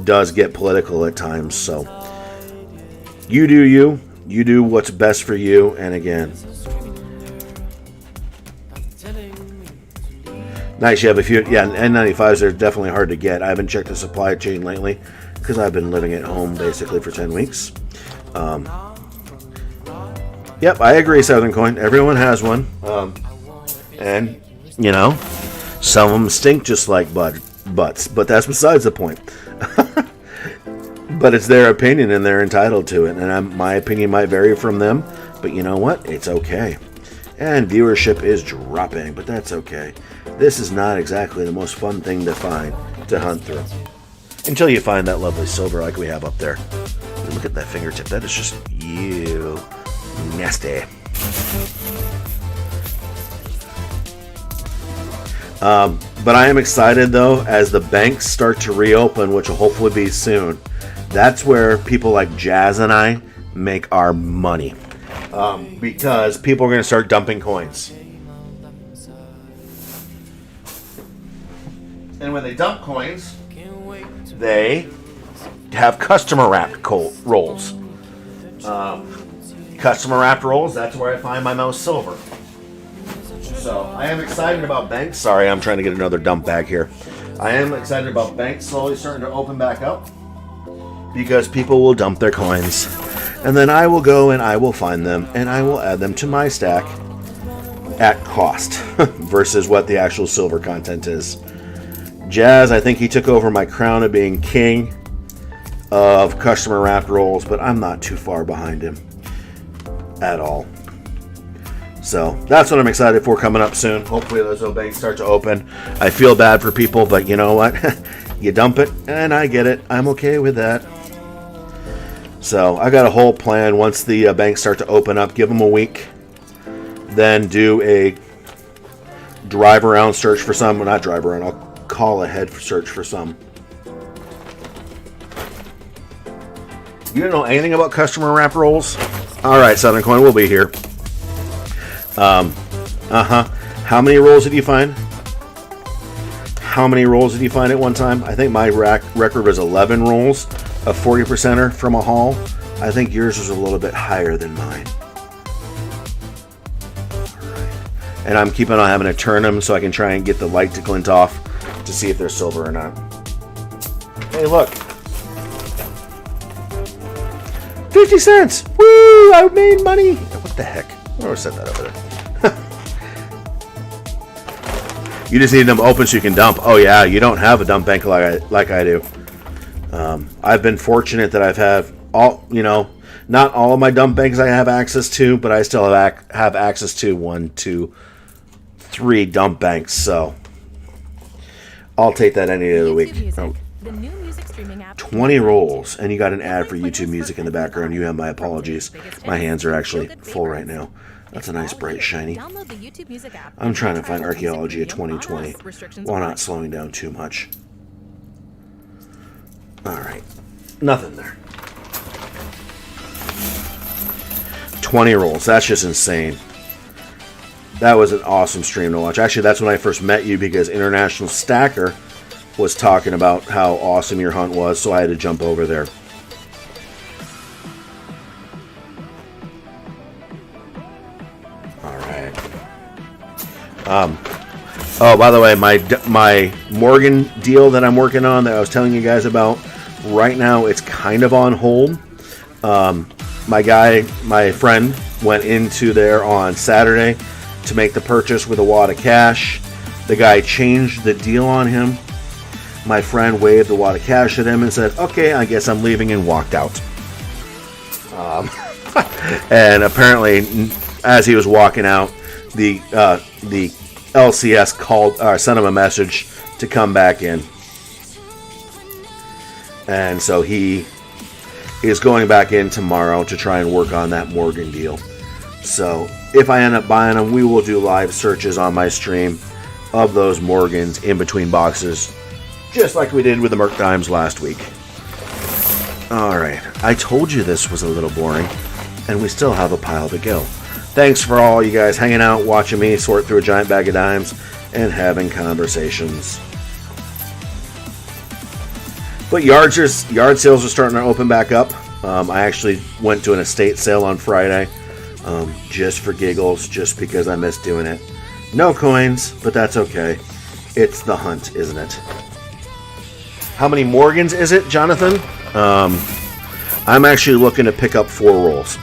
does get political at times. So you do you. You do what's best for you. And again, nice. You have a few. Yeah, N95s are definitely hard to get. I haven't checked the supply chain lately because I've been living at home basically for 10 weeks. Yep, I agree, Southern Coin. Everyone has one. And, Some of them stink just like butts, but that's besides the point. But it's their opinion, and they're entitled to it. And my opinion might vary from them, but you know what? It's okay. And viewership is dropping, but that's okay. This is not exactly the most fun thing to hunt through. Until you find that lovely silver like we have up there. Look at that fingertip. That is just nasty. But I am excited, though, as the banks start to reopen, which will hopefully be soon. That's where people like Jazz and I make our money. Because people are going to start dumping coins. And when they dump coins, they have customer wrapped rolls. Customer wrapped rolls, that's where I find my most silver. So I am excited about banks. Sorry, I'm trying to get another dump bag here. I am excited about banks slowly starting to open back up, because people will dump their coins. And then I will go and I will find them and I will add them to my stack at cost versus what the actual silver content is. Jazz, I think he took over my crown of being king of customer wrapped rolls, but I'm not too far behind him at all. So that's what I'm excited for coming up soon. Hopefully those banks start to open. I feel bad for people, but you know what? You dump it and I get it. I'm okay with that. So I got a whole plan. Once the banks start to open up, give them a week, then do a drive around search for some. Well, not drive around, I'll call ahead search for some. You don't know anything about customer wrap rolls? All right, Southern Coin, we'll be here. How many rolls did you find? How many rolls did you find at one time? I think my record was 11 rolls. A 40%er from a haul. I think yours was a little bit higher than mine. Alright. And I'm keeping on having to turn them so I can try and get the light to glint off to see if they're silver or not. Hey, look. 50 cents! Woo! I made money! What the heck? I'm gonna set that over there. You just need them open so you can dump. Oh yeah, you don't have a dump bank like I do. I've been fortunate that I've had not all of my dump banks I have access to, but I still have access to 1, 2, 3 dump banks. So I'll take that any day of the week. Oh. 20 rolls, and you got an ad for YouTube music in the background. You have my apologies. My hands are actually full right now. That's a nice, bright, shiny. I'm trying to find Archaeology of 2020 while not slowing down too much. Alright. Nothing there. 20 rolls. That's just insane. That was an awesome stream to watch. Actually, that's when I first met you, because International Stacker was talking about how awesome your hunt was, so I had to jump over there. Alright. Oh, by the way, my Morgan deal that I'm working on that I was telling you guys about, right now it's kind of on hold. My friend went into there on Saturday to make the purchase with a wad of cash. The guy changed the deal on him. My friend waved the wad of cash at him and said, "Okay, I guess I'm leaving," and walked out. And apparently, as he was walking out, the LCS sent him a message to come back in. And so he is going back in tomorrow to try and work on that Morgan deal. So if I end up buying them, we will do live searches on my stream of those Morgans in between boxes, just like we did with the Merc Dimes last week. Alright, I told you this was a little boring, and we still have a pile to go. Thanks for all you guys hanging out, watching me sort through a giant bag of dimes, and having conversations. But yard sales are starting to open back up. I actually went to an estate sale on Friday, just for giggles, just because I miss doing it. No coins, but that's okay. It's the hunt, isn't it? How many Morgans is it, Jonathan? I'm actually looking to pick up 4 rolls.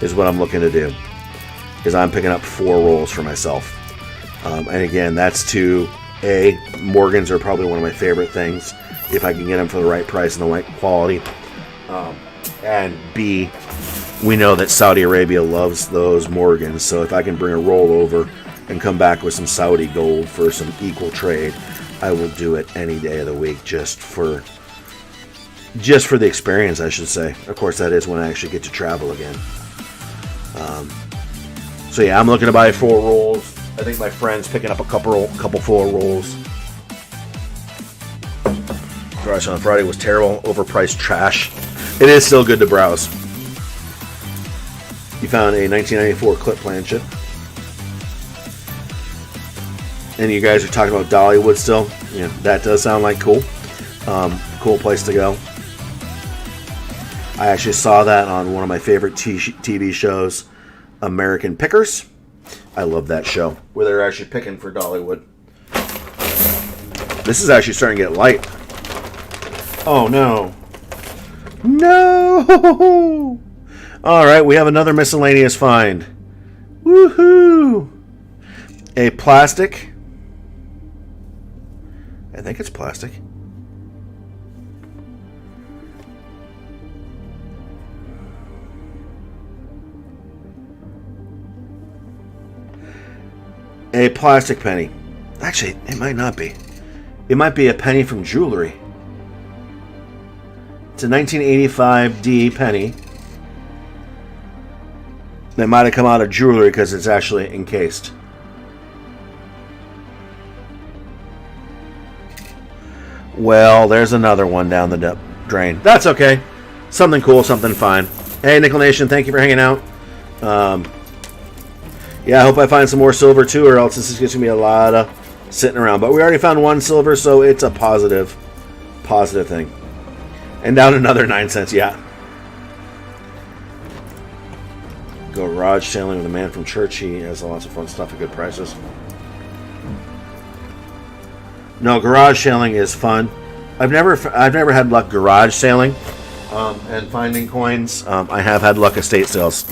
Is what I'm looking to do. Is I'm picking up 4 rolls for myself. And again, that's to A, Morgans are probably one of my favorite things if I can get them for the right price and the right quality. And B, we know that Saudi Arabia loves those Morgans, so if I can bring a roll over and come back with some Saudi gold for some equal trade, I will do it any day of the week just for the experience, I should say. Of course, that is when I actually get to travel again. So yeah, I'm looking to buy 4 rolls. I think my friend's picking up a couple 4 rolls. Price on Friday was terrible, overpriced trash. It is still good to browse. You found a 1994 clip planchet. And you guys are talking about Dollywood still. Yeah, that does sound like cool. Cool place to go. I actually saw that on one of my favorite TV shows, American Pickers. I love that show, where they're actually picking for Dollywood. This is actually starting to get light. Oh, no. No! Alright, we have another miscellaneous find. Woohoo! A plastic. I think it's plastic. A plastic penny. Actually, it might not be. It might be a penny from jewelry. It's a 1985 D penny. That might have come out of jewelry because it's actually encased. Well, there's another one down the drain. That's okay. Something cool, something fine. Hey, Nickel Nation, thank you for hanging out. Yeah, I hope I find some more silver too, or else this is going to be a lot of sitting around. But we already found 1 silver, so it's a positive thing. And down another 9 cents, yeah. Go garage sailing with a man from church. He has lots of fun stuff at good prices. No, garage sailing is fun. I've never had luck garage sailing and finding coins. I have had luck estate sales.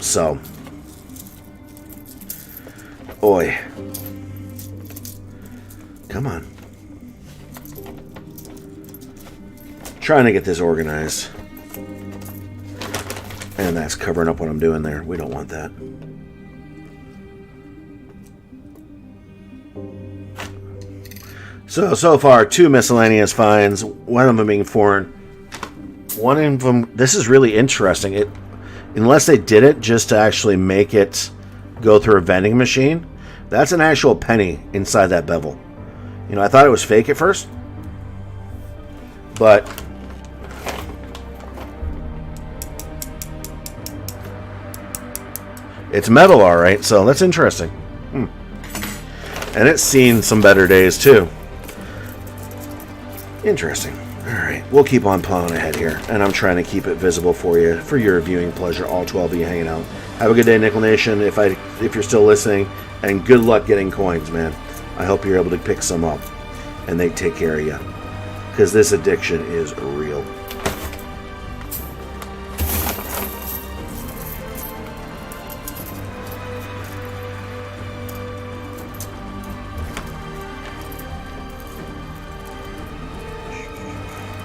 So. Oi. Come on. Trying to get this organized. And that's covering up what I'm doing there. We don't want that. So far, 2 miscellaneous finds. One of them being foreign. One of them, this is really interesting. Unless they did it just to actually make it go through a vending machine, that's an actual penny inside that bevel. You know, I thought it was fake at first, but it's metal, all right. So that's interesting. And it's seen some better days too. Interesting. All right, we'll keep on plowing ahead here, and I'm trying to keep it visible for you, for your viewing pleasure. All 12 of you hanging out. Have a good day, Nickel Nation. If you're still listening, and good luck getting coins, man. I hope you're able to pick some up, and they take care of you, because this addiction is real.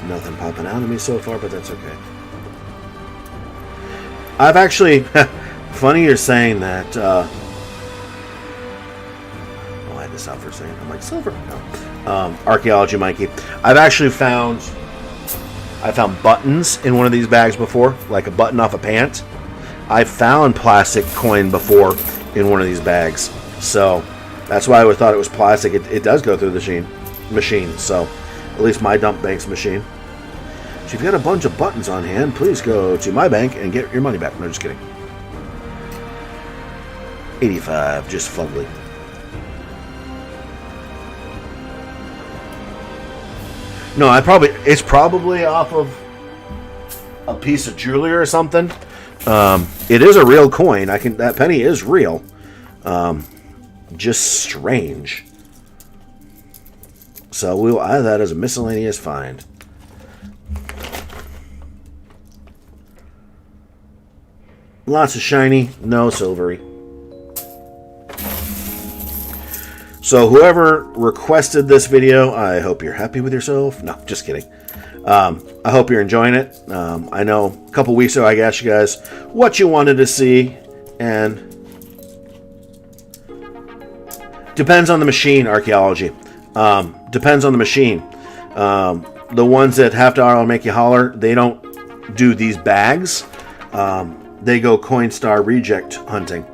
Nothing popping out of me so far, but that's okay. I've actually, funny you're saying that. I'll hide this out for a second. I'm like, silver? No. Archaeology Mikey. I found buttons in one of these bags before, like a button off a pant. I found plastic coin before in one of these bags. So that's why I thought it was plastic. It does go through the machine. So at least my dump bank's machine. So if you've got a bunch of buttons on hand, please go to my bank and get your money back. No, just kidding. 85, just fugly. No, it's probably off of a piece of jewelry or something. It is a real coin. That penny is real. Just strange. So we'll add that as a miscellaneous find. Lots of shiny, no silvery. So whoever requested this video, I hope you're happy with yourself. No, just kidding. I hope you're enjoying it. I know a couple weeks ago I asked you guys what you wanted to see, and depends on the machine, archaeology. Depends on the machine. The ones that have to make you holler, they don't do these bags. They go Coinstar reject hunting.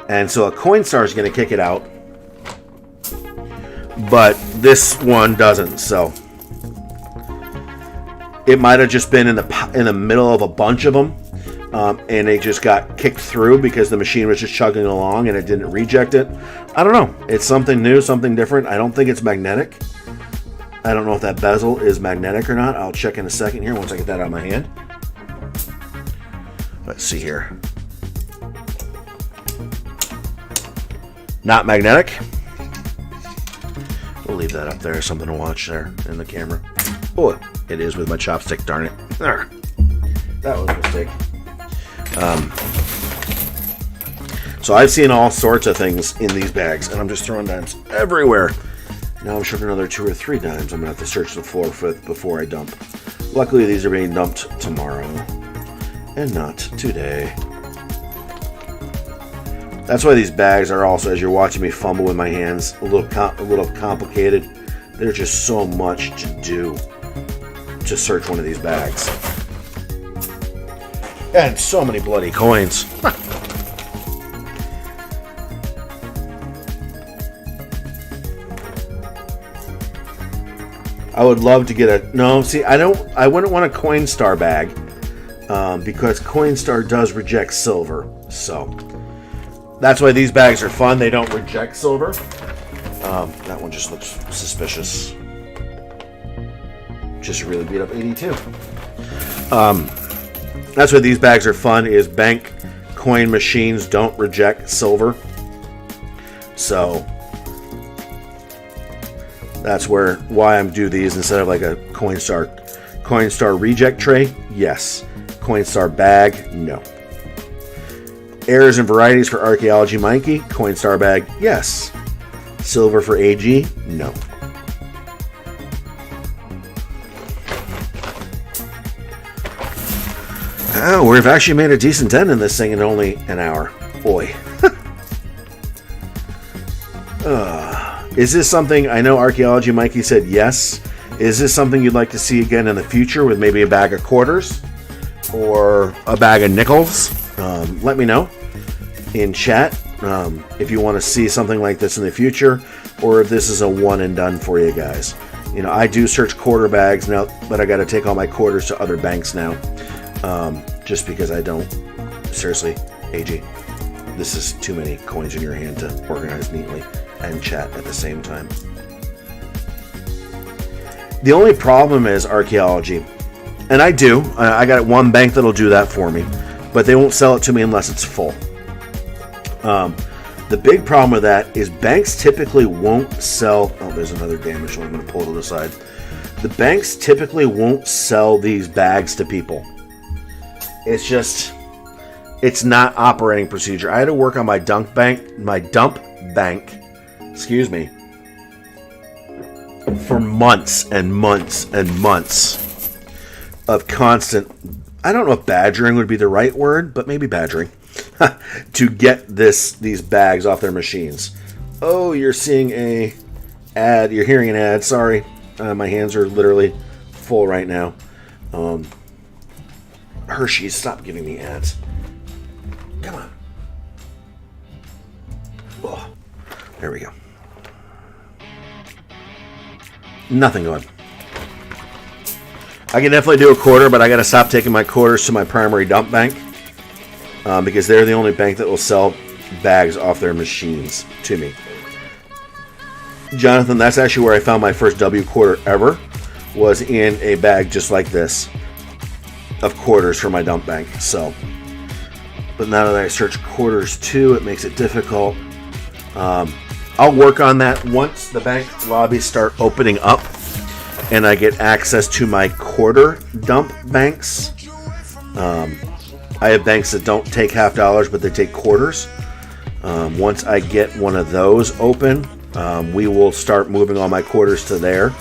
And so a Coinstar is going to kick it out. But this one doesn't, so it might have just been in the middle of a bunch of them, and it just got kicked through because the machine was just chugging along and it didn't reject it. I don't know. It's something new, something different. I don't think it's magnetic. I don't know if that bezel is magnetic or not. I'll check in a second here once I get that out of my hand. Let's see here. Not magnetic. We'll leave that up there. Something to watch there in the camera. Oh, it is with my chopstick, darn it. There. That was a mistake. So I've seen all sorts of things in these bags, and I'm just throwing dimes everywhere. Now I'm sure another 2 or 3 dimes I'm going to have to search the floor for before I dump. Luckily, these are being dumped tomorrow, and not today. That's why these bags are also, as you're watching me fumble with my hands, a little complicated. There's just so much to do to search one of these bags. And so many bloody coins. I would love to get a... No, see, I wouldn't want a Coinstar bag because Coinstar does reject silver. So that's why these bags are fun. They don't reject silver. That one just looks suspicious. Just really beat up 82. That's why these bags are fun, is bank coin machines don't reject silver. So that's why I'm do these instead of like a Coinstar reject tray. Yes. Coinstar bag, no. Errors and varieties for archaeology Mikey, Coinstar bag, yes. Silver for AG, no. Oh, we've actually made a decent dent in this thing in only an hour. Boy. Is this something, I know Archaeology Mikey said yes. Is this something you'd like to see again in the future with maybe a bag of quarters or a bag of nickels? Let me know in chat if you want to see something like this in the future, or if this is a one and done for you guys. You know, I do search quarter bags now, but I got to take all my quarters to other banks now, just because I don't. Seriously, AG, this is too many coins in your hand to organize neatly and chat at the same time. The only problem is archaeology, and I got one bank that'll do that for me, but they won't sell it to me unless it's full. The big problem with that is banks typically won't sell. Oh, there's another damaged one. I'm going to pull to the side. The banks typically won't sell these bags to people. It's just, it's not operating procedure. I had to work on my dump bank, excuse me, for months and months and months of constant, I don't know if badgering would be the right word, but maybe badgering, to get these bags off their machines. Oh, you're seeing a ad. You're hearing an ad. Sorry. My hands are literally full right now. Hershey's, stop giving me ads. Come on. Oh, there we go. Nothing going. I can definitely do a quarter, but I got to stop taking my quarters to my primary dump bank because they're the only bank that will sell bags off their machines to me. Jonathan, that's actually where I found my first W quarter ever, was in a bag just like this of quarters for my dump bank. So, but now that I search quarters too, it makes it difficult. I'll work on that once the bank lobbies start opening up and I get access to my quarter dump banks. I have banks that don't take $50, but they take quarters. Once I get one of those open, We will start moving all my quarters to there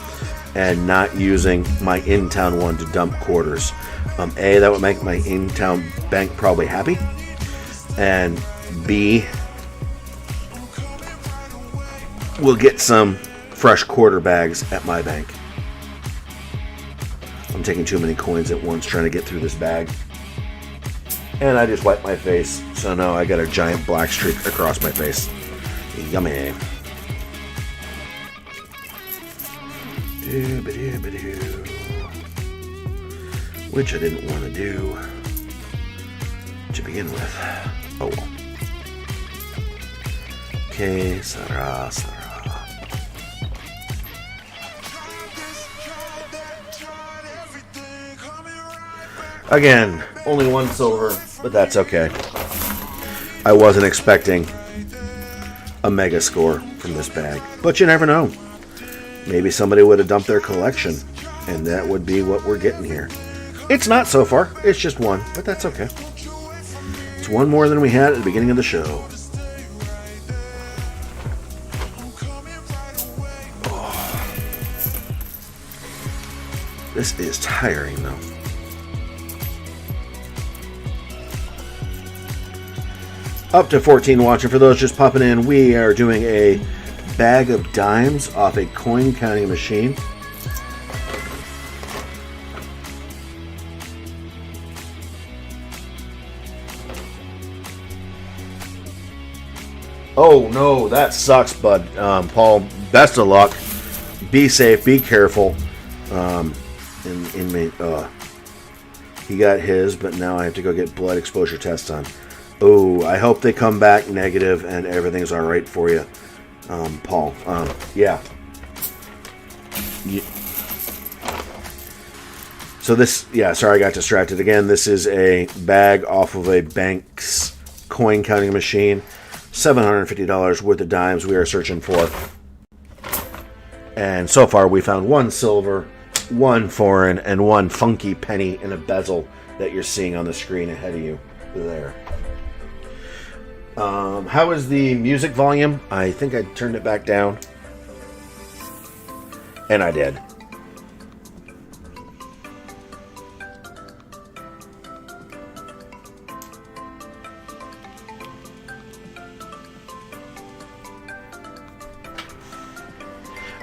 and not using my in-town one to dump quarters. A, that would make my in-town bank probably happy. And B, we'll get some fresh quarter bags at my bank. I'm taking too many coins at once trying to get through this bag. And I just wiped my face, so now I got a giant black streak across my face. Yummy. Which I didn't want to do to begin with. Oh well. Okay, Sarah. Again, only one silver, but that's okay. I wasn't expecting a mega score from this bag, but you never know. Maybe somebody would have dumped their collection, and that would be what we're getting here. It's not so far. It's just one, but that's okay. It's one more than we had at the beginning of the show. Oh. This is tiring, though. Up to 14 watching. For those just popping in, we are doing a bag of dimes off a coin counting machine. Oh no, that sucks, bud. Paul, best of luck. Be safe, be careful. He got his, but now I have to go get blood exposure tests on. Oh, I hope they come back negative and everything's all right for you, Paul. Yeah. So this, sorry I got distracted again. This is a bag off of a bank's coin counting machine. $750 worth of dimes we are searching for. And so far we found one silver, one foreign, and one funky penny in a bezel that you're seeing on the screen ahead of you there. How is the music volume? I think I turned it back down. And I did.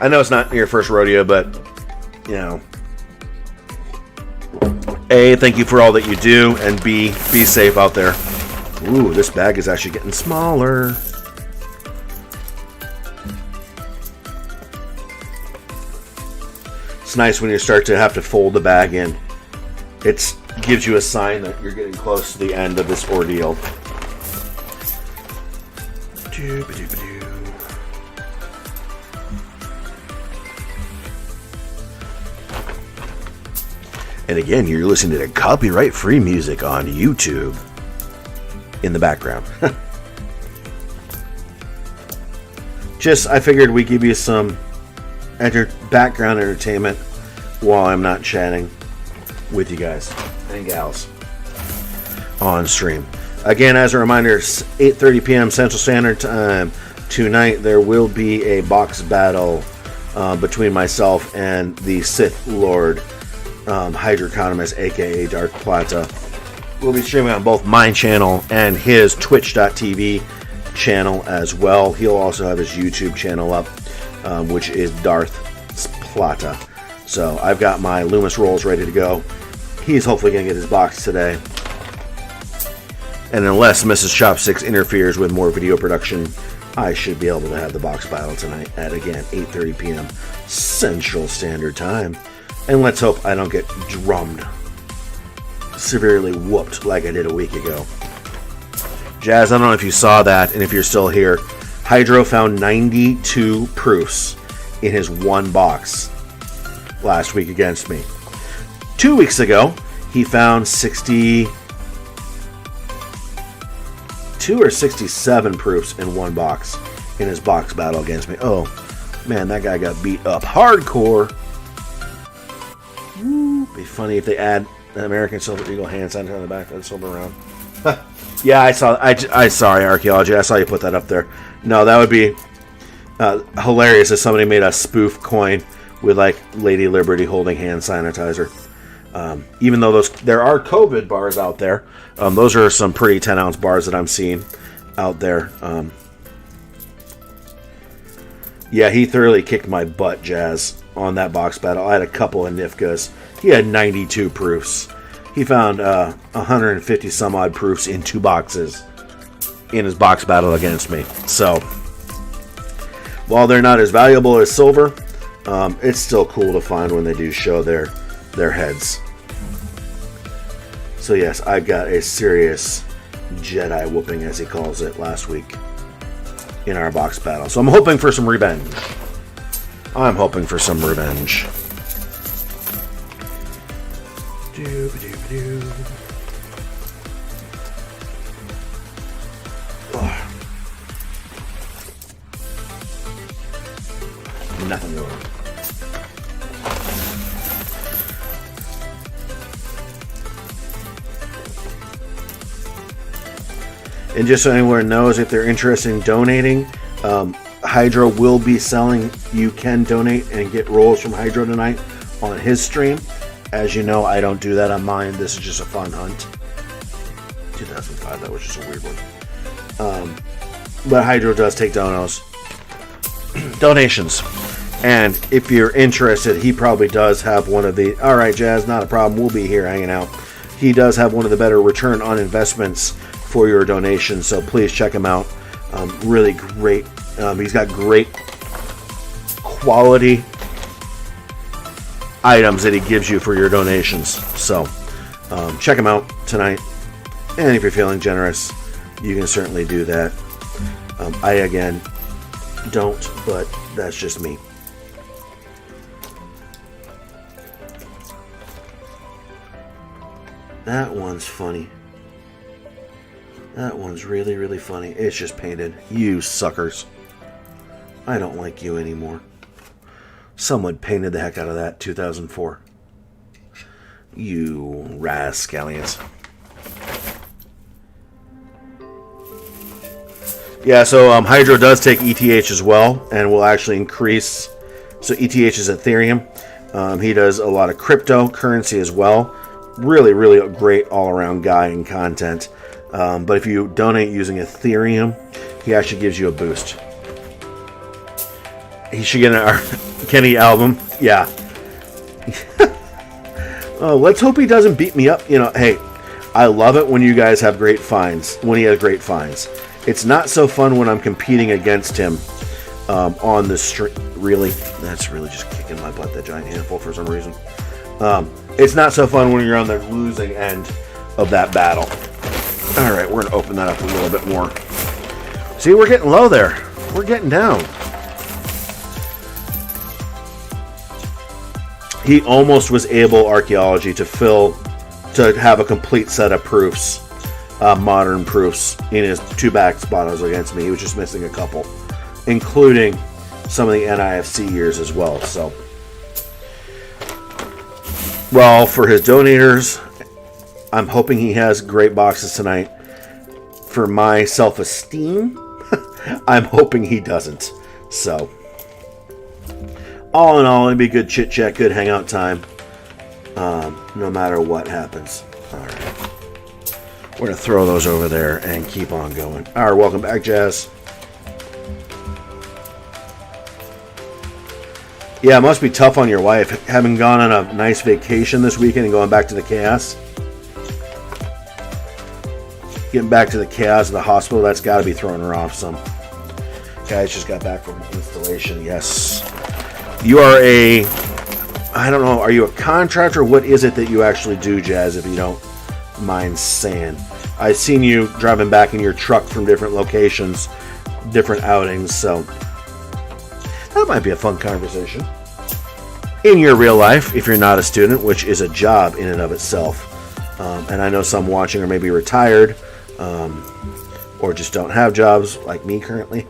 I know it's not your first rodeo, but, you know. A, thank you for all that you do, and B, be safe out there. Ooh, this bag is actually getting smaller. It's nice when you start to have to fold the bag in. It gives you a sign that you're getting close to the end of this ordeal. And again, you're listening to copyright-free music on YouTube in the background. I figured we'd give you some background entertainment while I'm not chatting with you guys and gals on stream. Again, as a reminder, 8:30 p.m. Central Standard Time tonight, there will be a box battle between myself and the Sith Lord, Hydroconomus, aka Dark Plata. We'll be streaming on both my channel and his Twitch.tv channel as well. He'll also have his YouTube channel up, which is Darth Plata. So I've got my Loomis rolls ready to go. He's hopefully going to get his box today. And unless Mrs. Chopsticks interferes with more video production, I should be able to have the box battle tonight at, again, 8:30 p.m. Central Standard Time. And let's hope I don't get drummed, severely whooped like I did a week ago. Jazz, I don't know if you saw that, and if you're still here, Hydro found 92 proofs in his one box last week against me. 2 weeks ago, he found 62 or 67 proofs in one box in his box battle against me. Oh, man, that guy got beat up hardcore. Be funny if they add the American Silver Eagle hand sign on the back of the silver round. Yeah, I saw. I sorry, archaeology. I saw you put that up there. No, that would be Hilarious is somebody made a spoof coin with like Lady Liberty holding hand sanitizer. Even though there are COVID bars out there, those are some pretty 10-ounce bars that I'm seeing out there. Yeah, he thoroughly kicked my butt, Jazz, on that box battle. I had a couple of Nifkas. He had 92 proofs. He found 150 some odd proofs in 2 boxes in his box battle against me. So, while they're not as valuable as silver, it's still cool to find when they do show their heads. So yes, I got a serious Jedi whooping, as he calls it, last week in our box battle. So I'm hoping for some revenge. I'm hoping for some revenge. Nothing going on. And just so anyone knows, if they're interested in donating, Hydro will be selling. You can donate and get rolls from Hydro tonight on his stream. As you know, I don't do that on mine. This is just a fun hunt. 2005, that was just a weird one. But Hydro does take donations. And if you're interested, he probably does have one of the... All right, Jazz, not a problem. We'll be here hanging out. He does have one of the better return on investments for your donation, so please check him out. Really great. He's got great quality items that he gives you for your donations. So check him out tonight. And if you're feeling generous, you can certainly do that. I, again, don't, but that's just me. That one's funny. That one's really, really funny. It's just painted. You suckers. I don't like you anymore. Someone painted the heck out of that. 2004. You rascallions. Yeah, so Hydro does take ETH as well, and will actually increase. So ETH is Ethereum. He does a lot of cryptocurrency as well. Really, really a great all-around guy in content. But if you donate using Ethereum, he actually gives you a boost. He should get our Kenny album. Yeah. Let's hope he doesn't beat me up. Hey, I love it when you guys have great finds. When he has great finds. It's not so fun when I'm competing against him on the street. Really? That's really just kicking my butt, that giant handful, for some reason. It's not so fun when you're on the losing end of that battle. All right, we're going to open that up a little bit more. See, we're getting low there. We're getting down. He almost was able, Archaeology, to have a complete set of proofs, modern proofs, in his 2 back battles against me. He was just missing a couple, including some of the NIFC years as well. So, well, for his donators, I'm hoping he has great boxes tonight. For my self-esteem, I'm hoping he doesn't. So, all in all, it'll be good chit-chat, good hangout time, no matter what happens. All right. We're going to throw those over there and keep on going. All right, welcome back, Jazz. Yeah, it must be tough on your wife, having gone on a nice vacation this weekend and going back to the chaos. Getting back to the chaos of the hospital, that's got to be throwing her off some. Guys just got back from installation, yes. You are I don't know, are you a contractor? What is it that you actually do, Jazz, if you don't mind saying? I've seen you driving back in your truck from different locations, different outings, so that might be a fun conversation. In your real life, if you're not a student, which is a job in and of itself. And I know some watching are maybe retired, or just don't have jobs like me currently,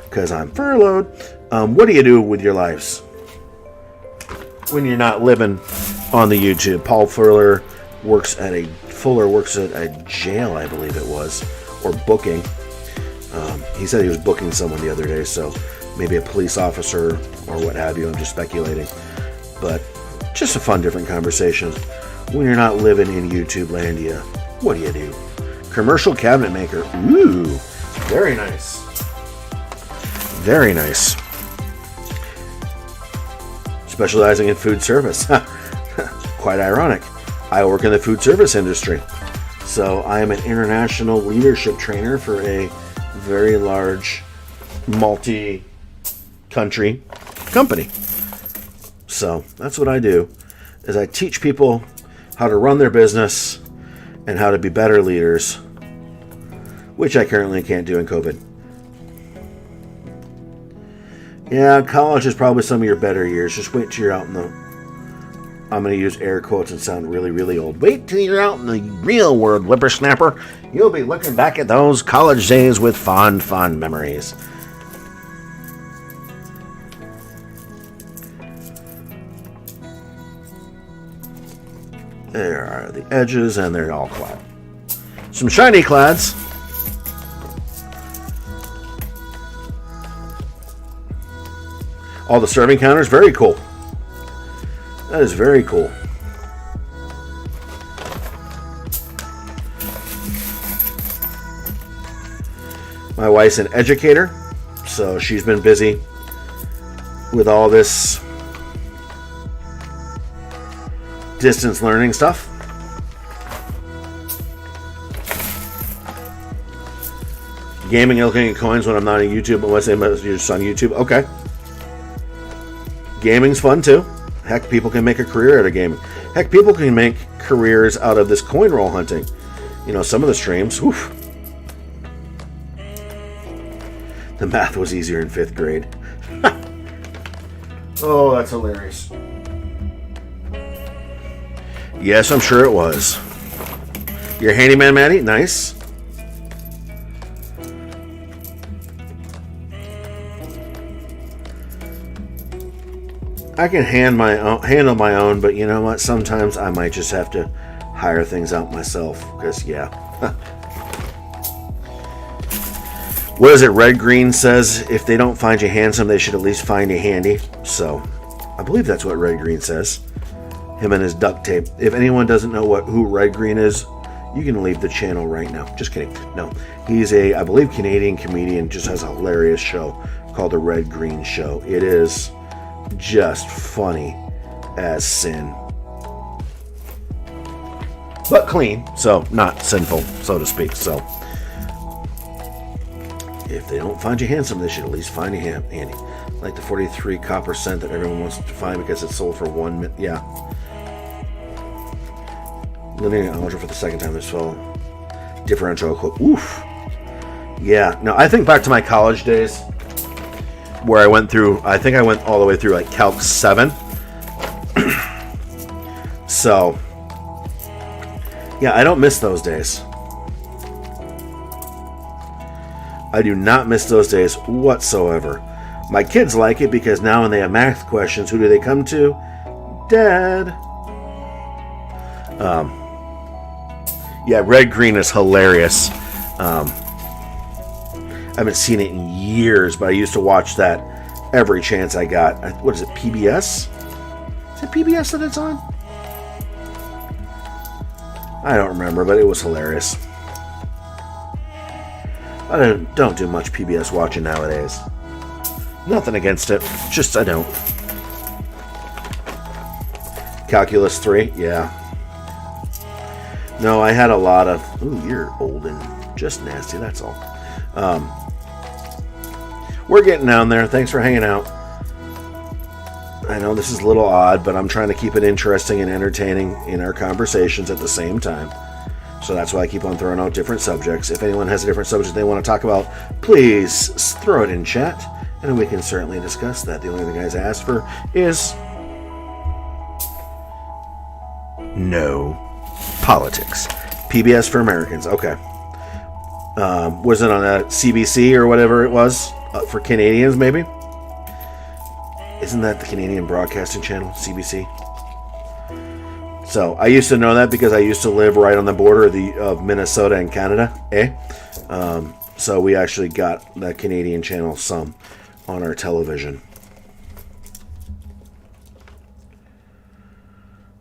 because I'm furloughed. What do you do with your lives when you're not living on the YouTube? Paul Fuller works at a jail, I believe it was, or booking. He said he was booking someone the other day, so maybe a police officer or what have you. I'm just speculating. But just a fun, different conversation. When you're not living in YouTube landia, what do? Commercial cabinet maker. Ooh, very nice. Very nice. Specializing in food service. Quite ironic. I work in the food service industry. So I am an international leadership trainer for a very large multi-country company. So that's what I do, is I teach people how to run their business and how to be better leaders, which I currently can't do in COVID. Yeah, college is probably some of your better years. Just wait till you're out in the... I'm going to use air quotes and sound really, really old. Wait till you're out in the real world, whippersnapper. You'll be looking back at those college days with fond, fond memories. There are the edges, and they're all clad. Some shiny clads. All the serving counters, very cool. That is very cool. My wife's an educator, so she's been busy with all this distance learning stuff. Gaming and looking at coins when I'm not on YouTube, but once I'm just on YouTube, okay. Gaming's fun too. Heck, people can make a career out of gaming. Heck, people can make careers out of this coin roll hunting. You know, some of the streams, whew. The math was easier in 5th grade. Oh, that's hilarious. Yes, I'm sure it was. You're a handyman, Maddie? Nice. I can handle my own, but you know what? Sometimes I might just have to hire things out myself. Because, yeah. What is it? Red Green says, if they don't find you handsome, they should at least find you handy. So, I believe that's what Red Green says. Him and his duct tape. If anyone doesn't know who Red Green is, you can leave the channel right now. Just kidding. No. He's a, I believe, Canadian comedian. Just has a hilarious show called The Red Green Show. It is just funny as sin, but clean, so not sinful, so to speak. So if they don't find you handsome, they should at least find you handy, like the 43 copper cent that everyone wants to find because it's sold for 1 minute. Yeah, living in algebra for the second time this fall. Differential quote. Oof. Yeah. No, I think back to my college days, where I went through, I think I went all the way through like Calc 7. So, yeah, I don't miss those days. I do not miss those days whatsoever. My kids like it because now when they have math questions, who do they come to? Dad. Yeah, Red Green is hilarious. I haven't seen it in years, but I used to watch that every chance I got. What is it, PBS? Is it PBS that it's on? I don't remember, but it was hilarious. I don't do much PBS watching nowadays. Nothing against it, just I don't. Calculus 3, yeah. No, I had a lot of... Ooh, you're old and just nasty, that's all. We're getting down there. Thanks for hanging out. I know this is a little odd, but I'm trying to keep it interesting and entertaining in our conversations at the same time. So that's why I keep on throwing out different subjects. If anyone has a different subject they want to talk about, please throw it in chat, and we can certainly discuss that. The only thing I asked for is no politics. PBS for Americans. Okay. Was it on a CBC or whatever it was? For Canadians, maybe? Isn't that the Canadian Broadcasting Channel, CBC? So, I used to know that because I used to live right on the border of Minnesota and Canada, So we actually got the Canadian channel some on our television.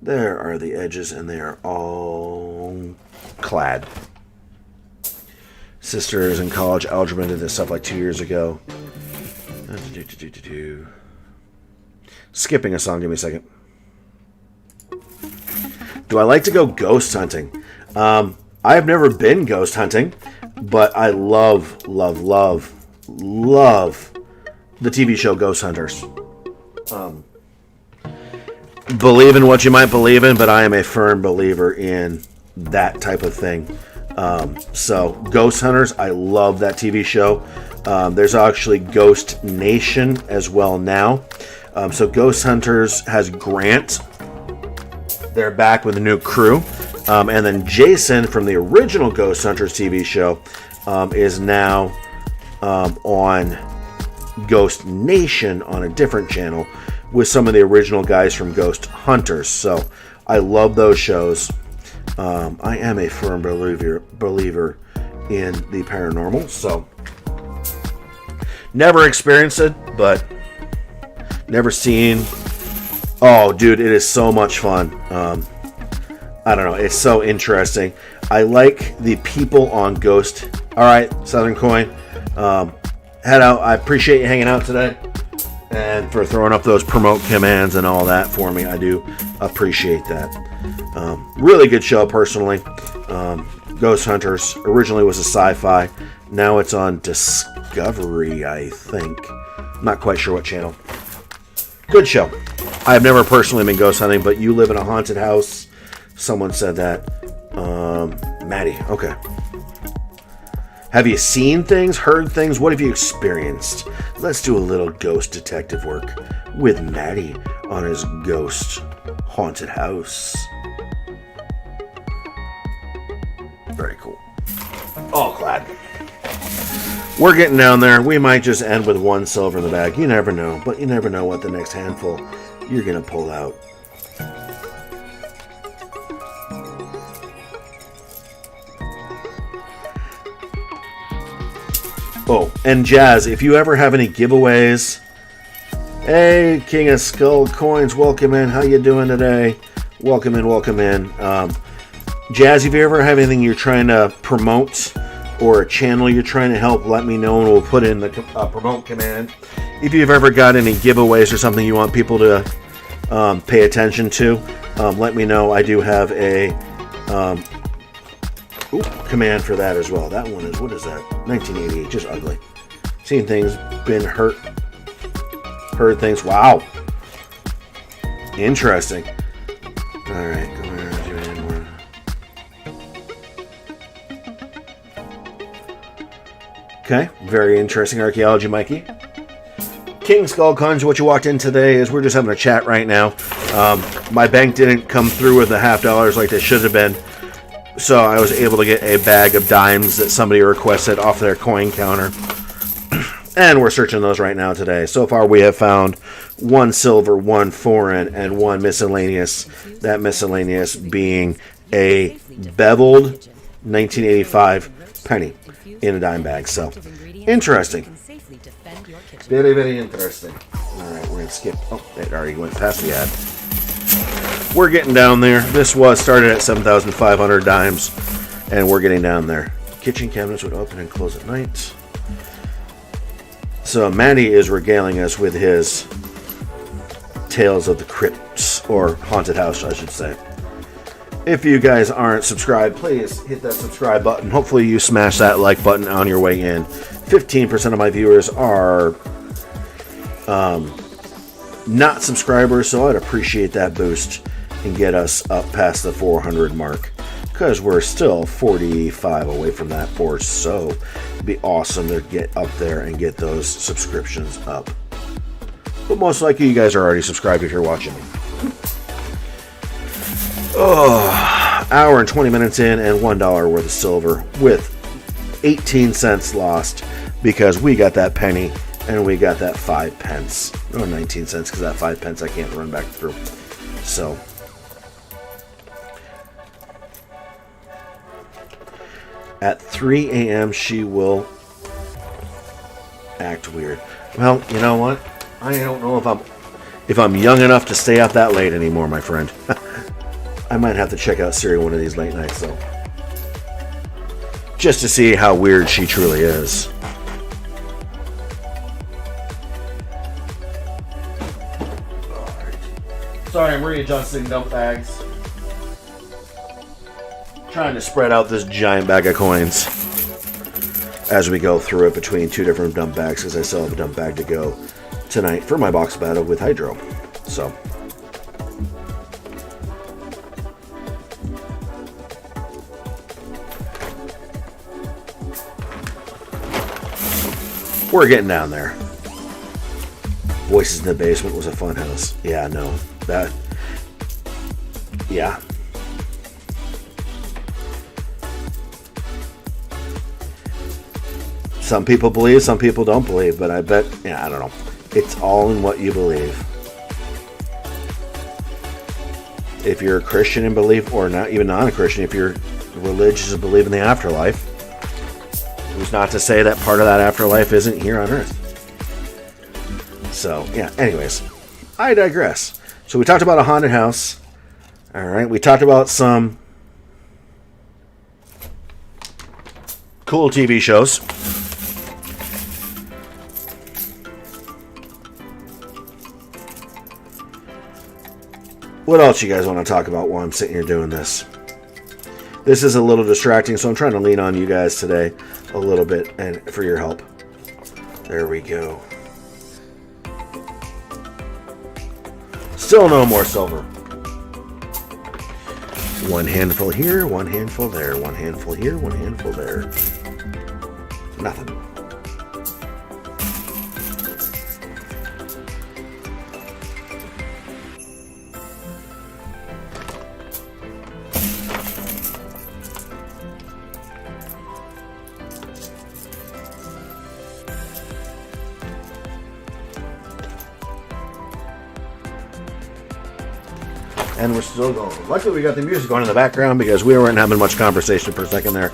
There are the edges, and they are all clad. Sister is in college algebra, did this stuff like 2 years ago. Skipping a song, give me a second. Do I like to go ghost hunting? I have never been ghost hunting, but I love the TV show Ghost Hunters. Believe in what you might believe in, but I am a firm believer in that type of thing. So Ghost Hunters, I love that TV show. There's actually Ghost Nation as well now. So Ghost Hunters has Grant. They're back with a new crew. And then Jason from the original Ghost Hunters TV show is now on Ghost Nation on a different channel with some of the original guys from Ghost Hunters. So I love those shows. I am a firm believer in the paranormal. So never experienced it, but never seen. Oh, dude, it is so much fun. I don't know. It's so interesting. I like the people on Ghost. All right, Southern Coin. Head out. I appreciate you hanging out today and for throwing up those promote commands and all that for me. I do appreciate that. Really good show, personally. Ghost Hunters originally was a sci-fi. Now it's on Discovery, I think. I'm not quite sure what channel. Good show. I have never personally been ghost hunting, but you live in a haunted house. Someone said that. Maddie, okay. Have you seen things, heard things? What have you experienced? Let's do a little ghost detective work with Maddie on his ghost haunted house. Very cool. All clad. We're getting down there. We might just end with one silver in the bag. You never know, but you never know what the next handful you're going to pull out. Oh, and Jazz, if you ever have any giveaways, hey, King of Skull Coins, welcome in. How you doing today? Welcome in, welcome in. Jazz, if you ever have anything you're trying to promote or a channel you're trying to help, let me know and we'll put in the promote command. If you've ever got any giveaways or something you want people to pay attention to, let me know. I do have a command for that as well. That one is, what is that? 1988, just ugly. Seen things, been hurt, heard things. Wow. Interesting. All right, come here. Okay, very interesting archaeology, Mikey. King Skull Coins, what you walked in today is we're just having a chat right now. My bank didn't come through with the $50 like they should have been. So I was able to get a bag of dimes that somebody requested off their coin counter. And we're searching those right now today. So far we have found 1 silver, 1 foreign, and 1 miscellaneous. That miscellaneous being a beveled 1985 penny in a dime bag. So, interesting. Very, very interesting. Alright, we're going to skip. Oh, it already went past the ad. We're getting down there. This was started at 7,500 dimes, and we're getting down there. Kitchen cabinets would open and close at night. So Manny is regaling us with his Tales of the Crypts, or Haunted House, I should say. If you guys aren't subscribed, please hit that subscribe button. Hopefully you smash that like button on your way in. 15% of my viewers are not subscribers, so I'd appreciate that boost and get us up past the 400 mark, because we're still 45 away from that or so. It'd be awesome to get up there and get those subscriptions up. But most likely you guys are already subscribed if you're watching me. Oh, hour and 20 minutes in and $1 worth of silver with 18 cents lost because we got that penny and we got that 5 pence. Or 19 cents because that 5 pence I can't run back through. So, at 3 a.m. she will act weird. Well, you know what? I don't know if I'm young enough to stay up that late anymore, my friend. I might have to check out Siri one of these late nights, though. Just to see how weird she truly is. Sorry, I'm readjusting dump bags. Trying to spread out this giant bag of coins as we go through it between two different dump bags, because I still have a dump bag to go tonight for my box battle with Hydro. So we're getting down there. Voices in the Basement was a fun house. Yeah, no. Yeah. Some people believe, some people don't believe, but I bet, I don't know. It's all in what you believe. If you're a Christian and believe, or not even non-Christian, if you're religious and believe in the afterlife, who's not to say that part of that afterlife isn't here on Earth? So, yeah, anyways, I digress. So we talked about a haunted house. All right, we talked about some cool TV shows. What else you guys want to talk about while I'm sitting here doing this? This is a little distracting, so I'm trying to lean on you guys today a little bit and for your help. There we go. Still no more silver. One handful here, one handful there, one handful here, one handful there. Nothing. And we're still going. Luckily, we got the music going in the background because we weren't having much conversation for a second there.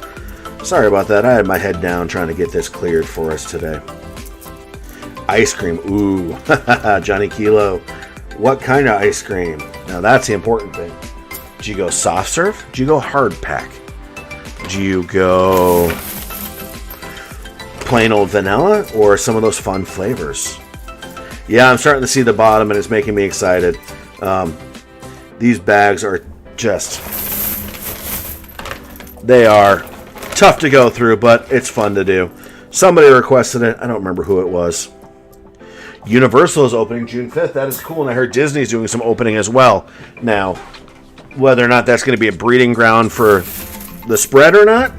Sorry about that. I had my head down trying to get this cleared for us today. Ice cream. Ooh. Johnny Kilo. What kind of ice cream? Now, that's the important thing. Do you go soft serve? Do you go hard pack? Do you go plain old vanilla or some of those fun flavors? Yeah, I'm starting to see the bottom and it's making me excited. These bags are just, they are tough to go through, but it's fun to do. Somebody requested it. I don't remember who it was. Universal is opening June 5th. That is cool. And I heard Disney's doing some opening as well. Now, whether or not that's going to be a breeding ground for the spread or not,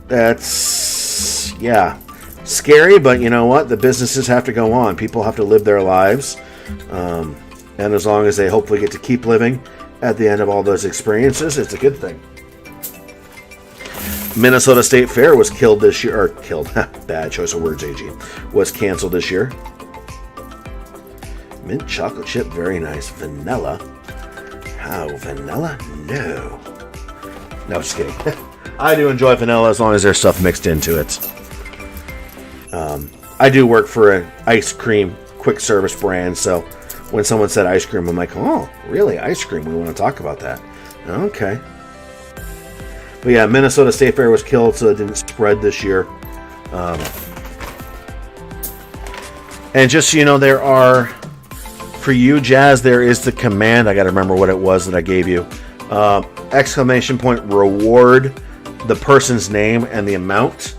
that's, yeah, scary. But you know what? The businesses have to go on. People have to live their lives. And as long as they hopefully get to keep living at the end of all those experiences, it's a good thing. Minnesota State Fair was killed this year, or killed, bad choice of words, AG, was canceled this year. Mint chocolate chip, very nice. Vanilla. How, vanilla? No. No, just kidding. I do enjoy vanilla as long as there's stuff mixed into it. I do work for an ice cream quick service brand, so when someone said ice cream, I'm like, oh, really? Ice cream? We want to talk about that. Okay. But yeah, Minnesota State Fair was killed, so it didn't spread this year. And just so you know, there are, for you, Jazz, there is the command. I got to remember what it was that I gave you. Exclamation point, reward the person's name and the amount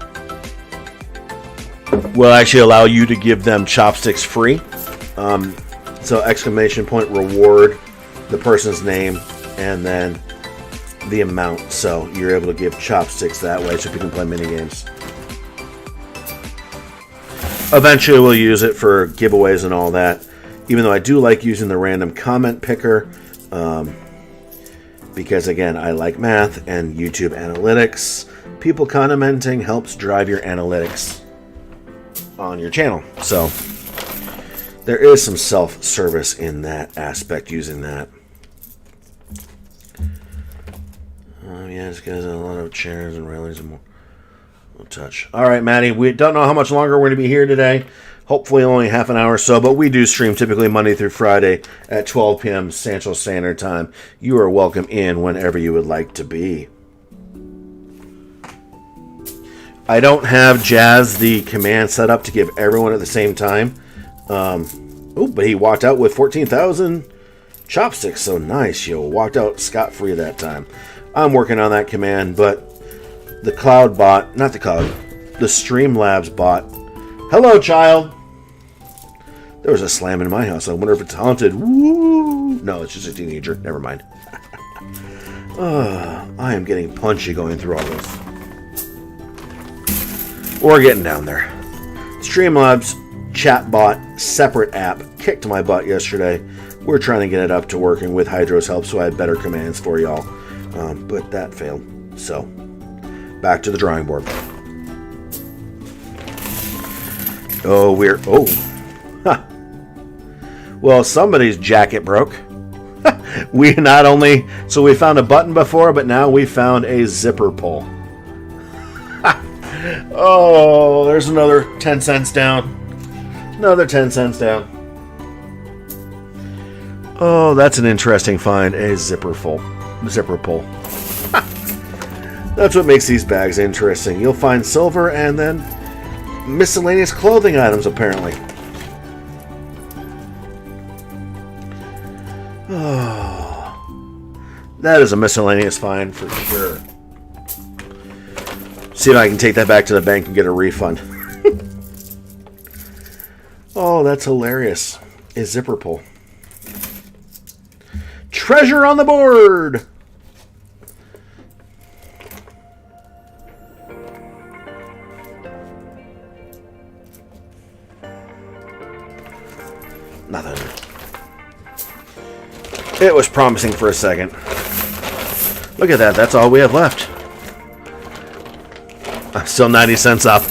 will actually allow you to give them chopsticks free. So exclamation point, reward the person's name and then the amount. So you're able to give chopsticks that way so people can play mini games. Eventually we'll use it for giveaways and all that. Even though I do like using the random comment picker. Because again, I like math and YouTube analytics. People commenting helps drive your analytics on your channel. So there is some self-service in that aspect using that. Oh yeah, it's got a lot of chairs and railings and more. No touch. All right, Maddie. We don't know how much longer we're going to be here today. Hopefully only half an hour or so, but we do stream typically Monday through Friday at 12 p.m. Central Standard Time. You are welcome in whenever you would like to be. I don't have Jazz the command set up to give everyone at the same time. But he walked out with 14,000 chopsticks, so nice. You walked out scot-free that time. I'm working on that command, but the Cloud bot, not the Cloud, the Streamlabs bot. Hello, child. There was a slam in my house. I wonder if it's haunted. Woo! No, it's just a teenager. Never mind. I am getting punchy going through all this. We're getting down there. Streamlabs chatbot separate app kicked my butt yesterday. We're trying to get it up to working with Hydro's help so I had better commands for y'all. But that failed. So, back to the drawing board. Well, somebody's jacket broke. We found a button before, but now we found a zipper pull. Oh, there's another 10 cents down. Another 10 cents down. Oh, that's an interesting find. A zipper pull. That's what makes these bags interesting. You'll find silver and then miscellaneous clothing items, apparently. Oh, that is a miscellaneous find for sure. See if I can take that back to the bank and get a refund. Oh, that's hilarious. A zipper pull. Treasure on the board! Nothing. It was promising for a second. Look at that. That's all we have left. I'm still 90 cents up.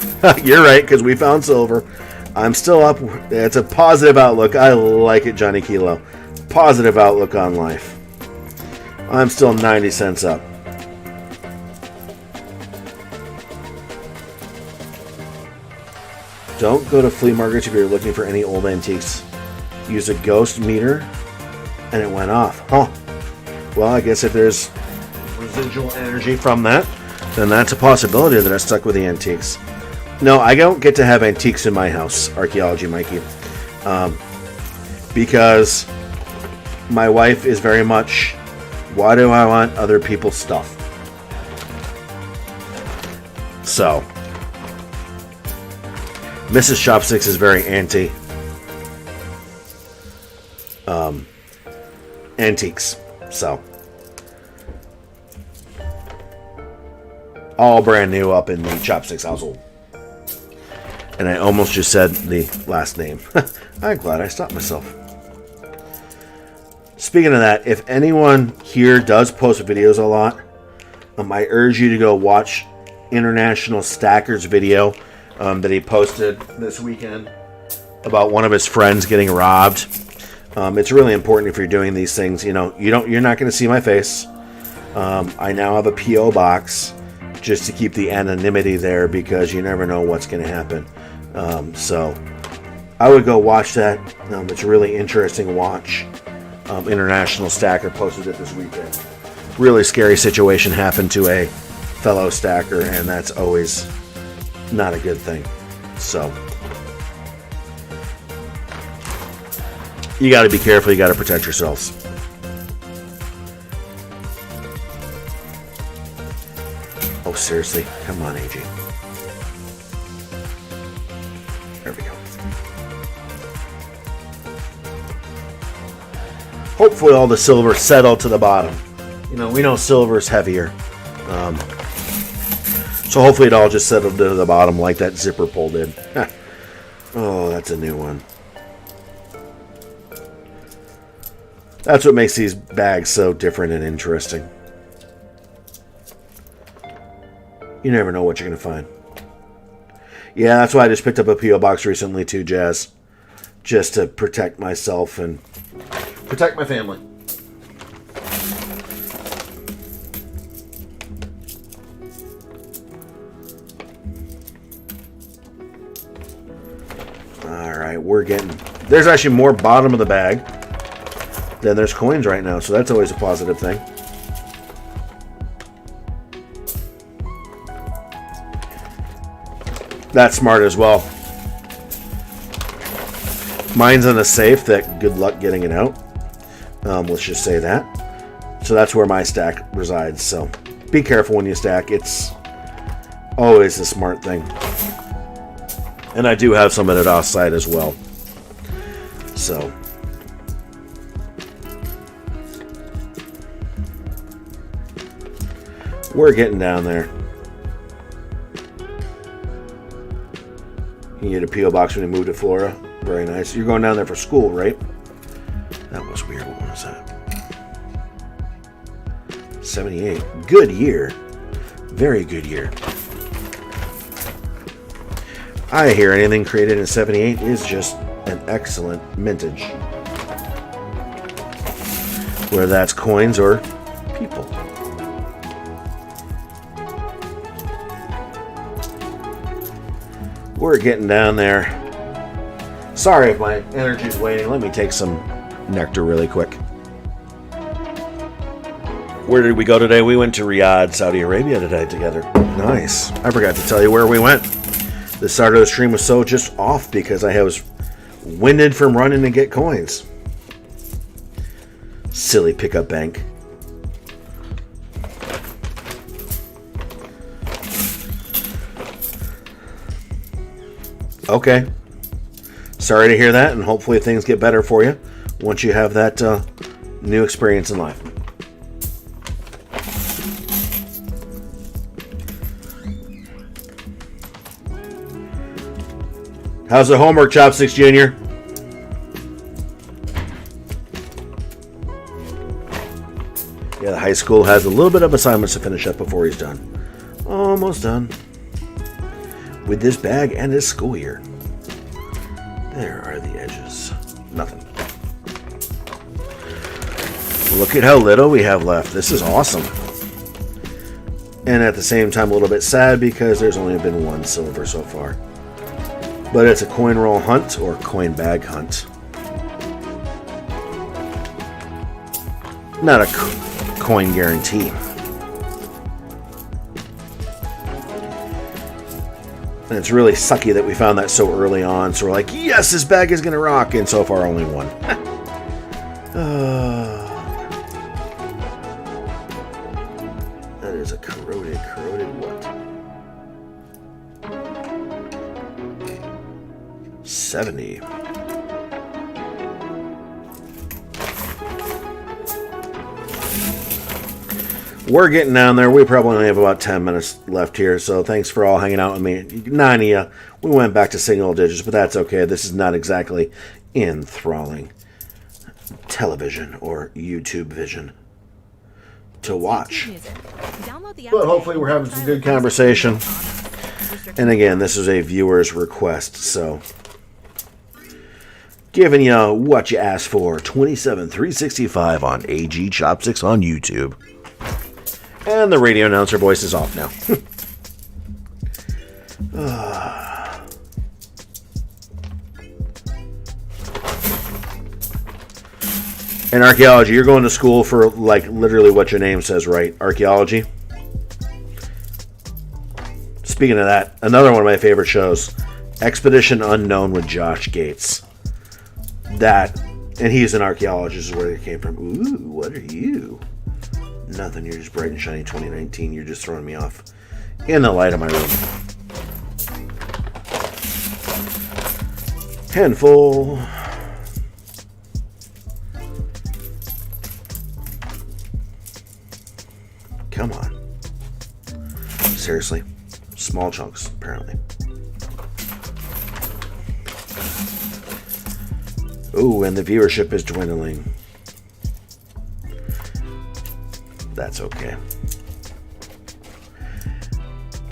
You're right, because we found silver. I'm still up. It's a positive outlook. I like it, Johnny Kilo. Positive outlook on life. I'm still 90 cents up. Don't go to flea markets if you're looking for any old antiques. Use a ghost meter, and it went off. Huh. Well, I guess if there's residual energy from that, then that's a possibility that I stuck with the antiques. No, I don't get to have antiques in my house, Archaeology Mikey, because my wife is very much, why do I want other people's stuff? So, Mrs. Chopsticks is very anti antiques, so all brand new up in the Chopsticks household. And I almost just said the last name. I'm glad I stopped myself. Speaking of that, if anyone here does post videos a lot, I urge you to go watch International Stacker's video that he posted this weekend about one of his friends getting robbed. It's really important if you're doing these things. You're not going to see my face. I now have a P.O. box just to keep the anonymity there because you never know what's going to happen. So I would go watch that. It's a really interesting watch. International Stacker posted it this weekend. Really scary situation happened to a fellow stacker, and that's always not a good thing. So you got to be careful. You got to protect yourselves. Oh, seriously? Come on, AG. There we go. Hopefully all the silver settled to the bottom. We know silver's heavier. So hopefully it all just settled to the bottom like that zipper pull did. Oh, that's a new one. That's what makes these bags so different and interesting. You never know what you're going to find. Yeah, that's why I just picked up a P.O. box recently too, Jazz. Just to protect myself and protect my family. right, there's actually more bottom of the bag than there's coins right now, so that's always a positive thing. That's smart as well. Mine's in a safe that good luck getting it out. Let's just say that. So that's where my stack resides, so be careful when you stack. It's always a smart thing. And I do have some of it offside as well. So we're getting down there. You get a P.O. box when you move to Florida. Very nice. You're going down there for school, right? That was weird. What was that? 78. Good year. Very good year. I hear anything created in 78 is just an excellent mintage. Whether that's coins or people. We're getting down there. Sorry if my energy's waning. Let me take some nectar really quick. Where did we go today? We went to Riyadh, Saudi Arabia today together. Nice. I forgot to tell you where we went. The start of the stream was so just off because I was winded from running to get coins. Silly pickup bank. Okay. Sorry to hear that, and hopefully things get better for you once you have that new experience in life. How's the homework, Chopsticks Jr.? Yeah, the high school has a little bit of assignments to finish up before he's done. Almost done. With this bag and his school year. There are the edges. Nothing. Look at how little we have left. This is awesome. And at the same time, a little bit sad because there's only been one silver so far. But it's a coin roll hunt or coin bag hunt. Not a coin guarantee. And it's really sucky that we found that so early on. So we're like, yes, this bag is going to rock. And so far, only one. That is a corroded what? 70. We're getting down there. We probably only have about 10 minutes left here, so thanks for all hanging out with me. 9 of you, we went back to single digits, but that's okay. This is not exactly enthralling television or YouTube vision to watch. But hopefully we're having some good conversation. And again, this is a viewer's request, so giving you what you asked for. 27,365 on AG Chopsticks on YouTube. And the radio announcer voice is off now. In archaeology, you're going to school for, like, literally what your name says, right? Archaeology. Speaking of that, another one of my favorite shows, Expedition Unknown with Josh Gates. That, and he's an archaeologist, is where it came from. Ooh, what are you? Nothing, you're just bright and shiny 2019. You're just throwing me off in the light of my room. Handful. Come on. Seriously. Small chunks, apparently. Ooh, and the viewership is dwindling. That's okay.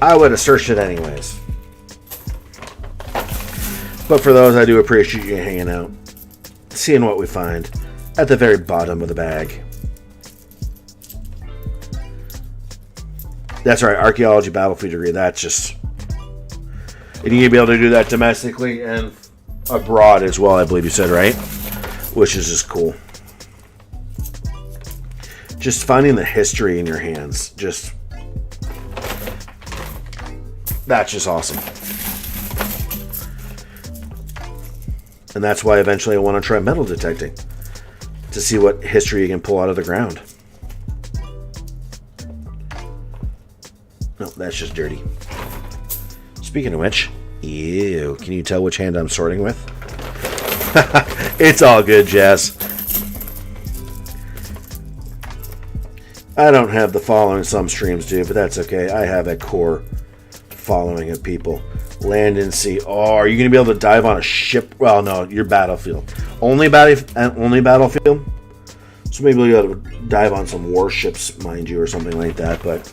I would have searched it anyways. But for those, I do appreciate you hanging out, seeing what we find at the very bottom of the bag. That's right, archaeology battlefield degree. That's just, and you need to be able to do that domestically and abroad as well, I believe you said, right? Which is just cool. Just finding the history in your hands, that's just awesome. And that's why eventually I want to try metal detecting, to see what history you can pull out of the ground. No, that's just dirty. Speaking of which, ew, can you tell which hand I'm sorting with? It's all good, Jazz. I don't have the following some streams do, but that's okay. I have a core following of people. Land and sea. Oh, are you going to be able to dive on a ship? Well, no, your battlefield. Only battlefield? So maybe you got to dive on some warships, mind you, or something like that. But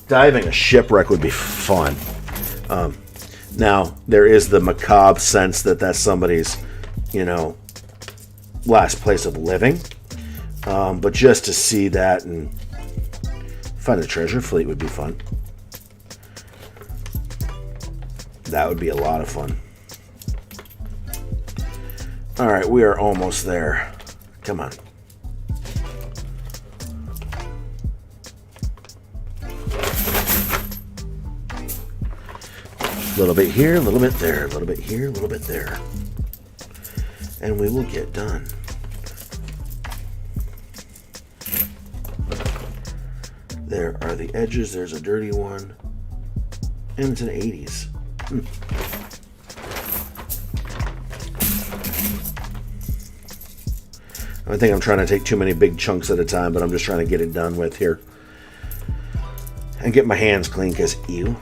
diving a shipwreck would be fun. Now, there is the macabre sense that that's somebody's, last place of living. But just to see that and find a treasure fleet would be fun. That would be a lot of fun. All right, we are almost there. Come on. A little bit here, a little bit there, a little bit here, a little bit there. And we will get done. There are the edges. There's a dirty one. And it's an 80s. I think I'm trying to take too many big chunks at a time, but I'm just trying to get it done with here. And get my hands clean, because ew.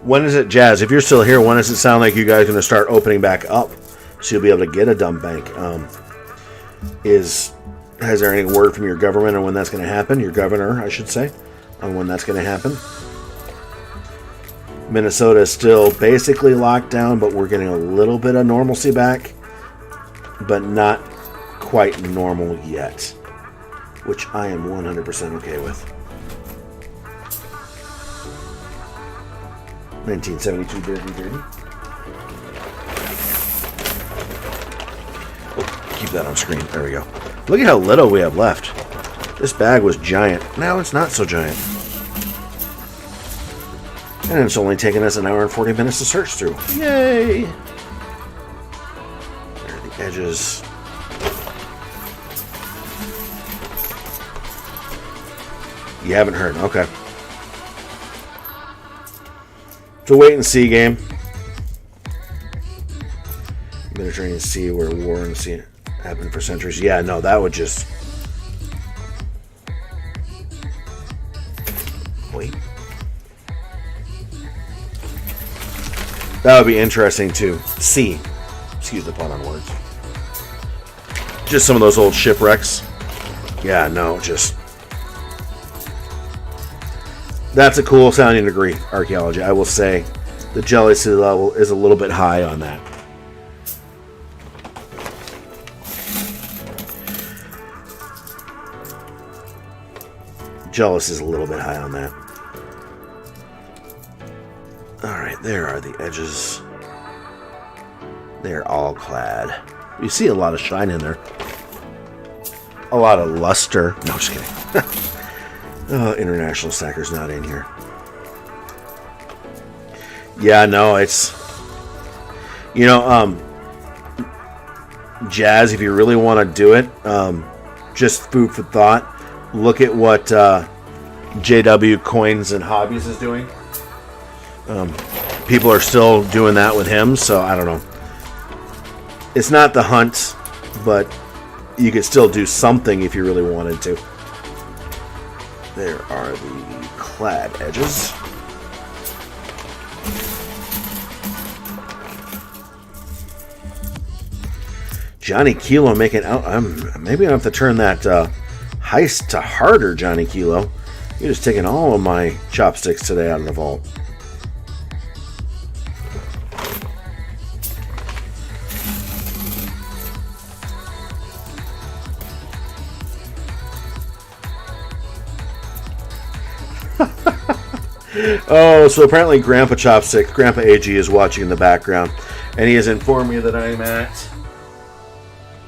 When is it, Jazz? If you're still here, when does it sound like you guys are going to start opening back up, so you'll be able to get a dump bank? Has there any word from your government on when that's going to happen? Your governor, I should say, on when that's going to happen? Minnesota is still basically locked down, but we're getting a little bit of normalcy back, but not quite normal yet, which I am 100% okay with. 1972 dirty. Oh, keep that on screen. There we go. Look at how little we have left. This bag was giant. Now it's not so giant. And it's only taken us an hour and 40 minutes to search through. Yay! There are the edges. You haven't heard. Okay. It's a wait and see game. Mediterranean Sea, where war and sea happened for centuries. Yeah, no, that would just... Wait. That would be interesting to see. Excuse the pun on words. Just some of those old shipwrecks. Yeah, no, just... That's a cool sounding degree, archaeology. I will say the jealousy level is a little bit high on that. Jealous is a little bit high on that. Alright, there are the edges. They're all clad. You see a lot of shine in there. A lot of luster. No, just kidding. International Stacker's not in here. Yeah, no, it's... Jazz, if you really want to do it, just food for thought, look at what JW Coins and Hobbies is doing. People are still doing that with him, so I don't know. It's not the hunt, but you could still do something if you really wanted to. There are the clad edges. Johnny Kilo making out. Maybe I have to turn that heist to harder, Johnny Kilo. You're just taking all of my chopsticks today out of the vault. Oh, so apparently Grandpa AG is watching in the background, and he has informed me that I'm at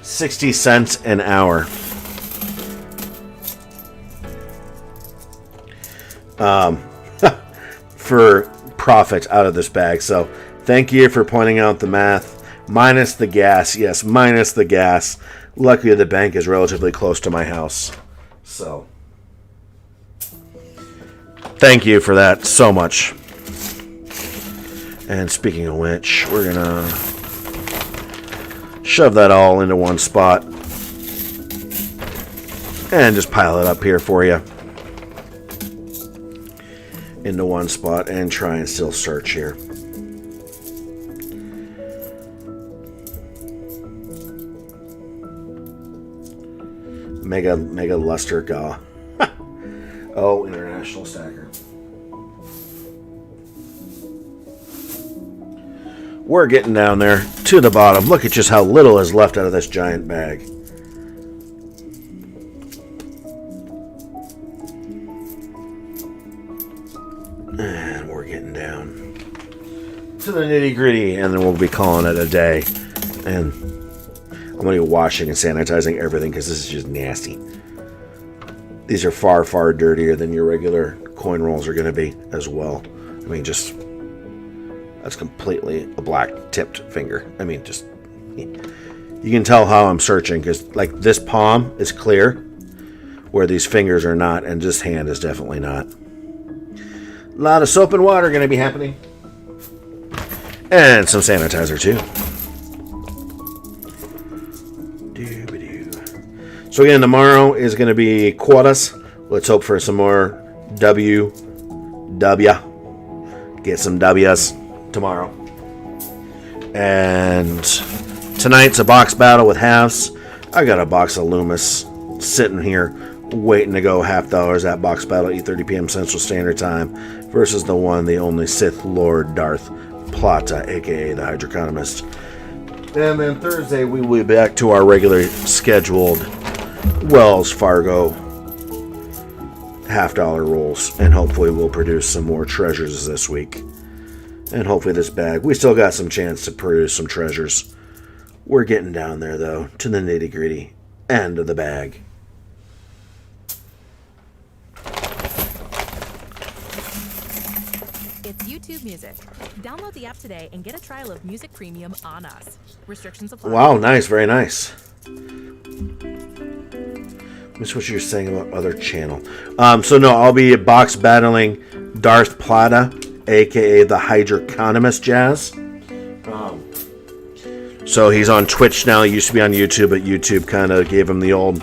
60 cents an hour. For profit out of this bag. So thank you for pointing out the math. Minus the gas. Yes, minus the gas. Luckily, the bank is relatively close to my house. So thank you for that so much. And speaking of which, we're gonna shove that all into one spot and just pile it up here for you into one spot and try and still search here. Mega luster gaw. Oh, international stacker. We're getting down there to the bottom. Look at just how little is left out of this giant bag. And we're getting down to the nitty gritty, and then we'll be calling it a day. And I'm going to be washing and sanitizing everything because this is just nasty. These are far, far dirtier than your regular coin rolls are going to be as well. I mean, just, that's completely a black tipped finger. I mean, just, you can tell how I'm searching because, like, this palm is clear where these fingers are not, and this hand is definitely not. A lot of soap and water going to be happening. And some sanitizer, too. So again, tomorrow is going to be quotas. Let's hope for some more W. Get some W's tomorrow. And tonight's a box battle with halves. I got a box of Loomis sitting here waiting to go $50 at box battle, 8:30 p.m. Central Standard Time versus the one, the only Sith Lord Darth Plata, aka the Hydroconomist. And then Thursday we will be back to our regular scheduled Wells Fargo $50 rolls, and hopefully we'll produce some more treasures this week. And hopefully this bag, we still got some chance to produce some treasures. We're getting down there though, to the nitty gritty end of the bag. It's YouTube Music. Download the app today and get a trial of Music Premium on us. Restrictions apply. Wow, nice, very nice. Miss what you're saying about other channel. So no, I'll be box battling Darth Plata, aka the Hydroconomist Jazz. So he's on Twitch now. He used to be on YouTube, but YouTube kind of gave him the old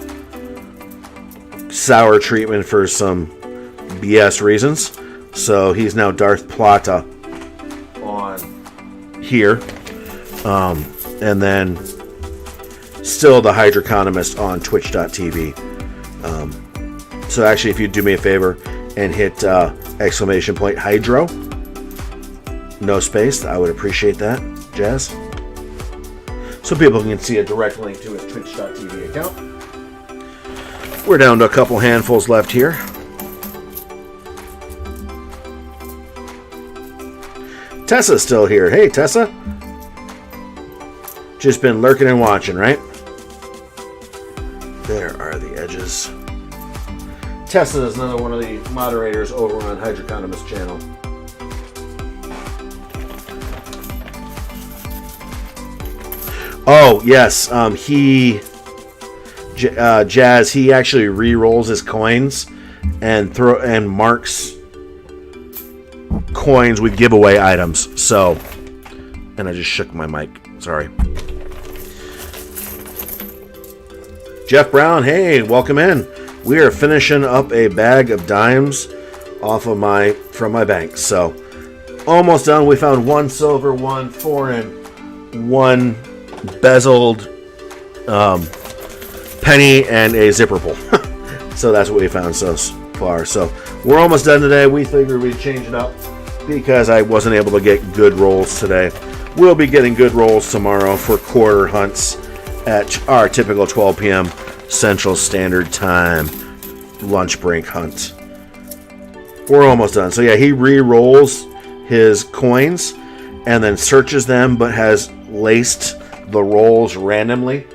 sour treatment for some BS reasons. So he's now Darth Plata on here. And then still the Hydroconomist on Twitch.tv. So actually, if you do me a favor and hit exclamation point Hydro, no space, I would appreciate that, Jazz. So people can see a direct link to his Twitch.tv account. We're down to a couple handfuls left here. Tessa's still here. Hey, Tessa. Just been lurking and watching, right? There are the edges. Tessa is another one of the moderators over on Hydroconomist channel. Oh, yes. Jazz, he actually re-rolls his coins and marks coins with giveaway items. So, and I just shook my mic. Sorry. Jeff Brown, hey, welcome in. We are finishing up a bag of dimes from my bank. So, almost done. We found one silver, one foreign, one bezeled penny, and a zipper pull. So that's what we found so far. So We're almost done today. We figured we'd change it up because I wasn't able to get good rolls today. We'll be getting good rolls tomorrow for quarter hunts at our typical 12 p.m. Central Standard Time lunch break hunt. We're almost done. So yeah, he re-rolls his coins and then searches them, but has laced the rolls randomly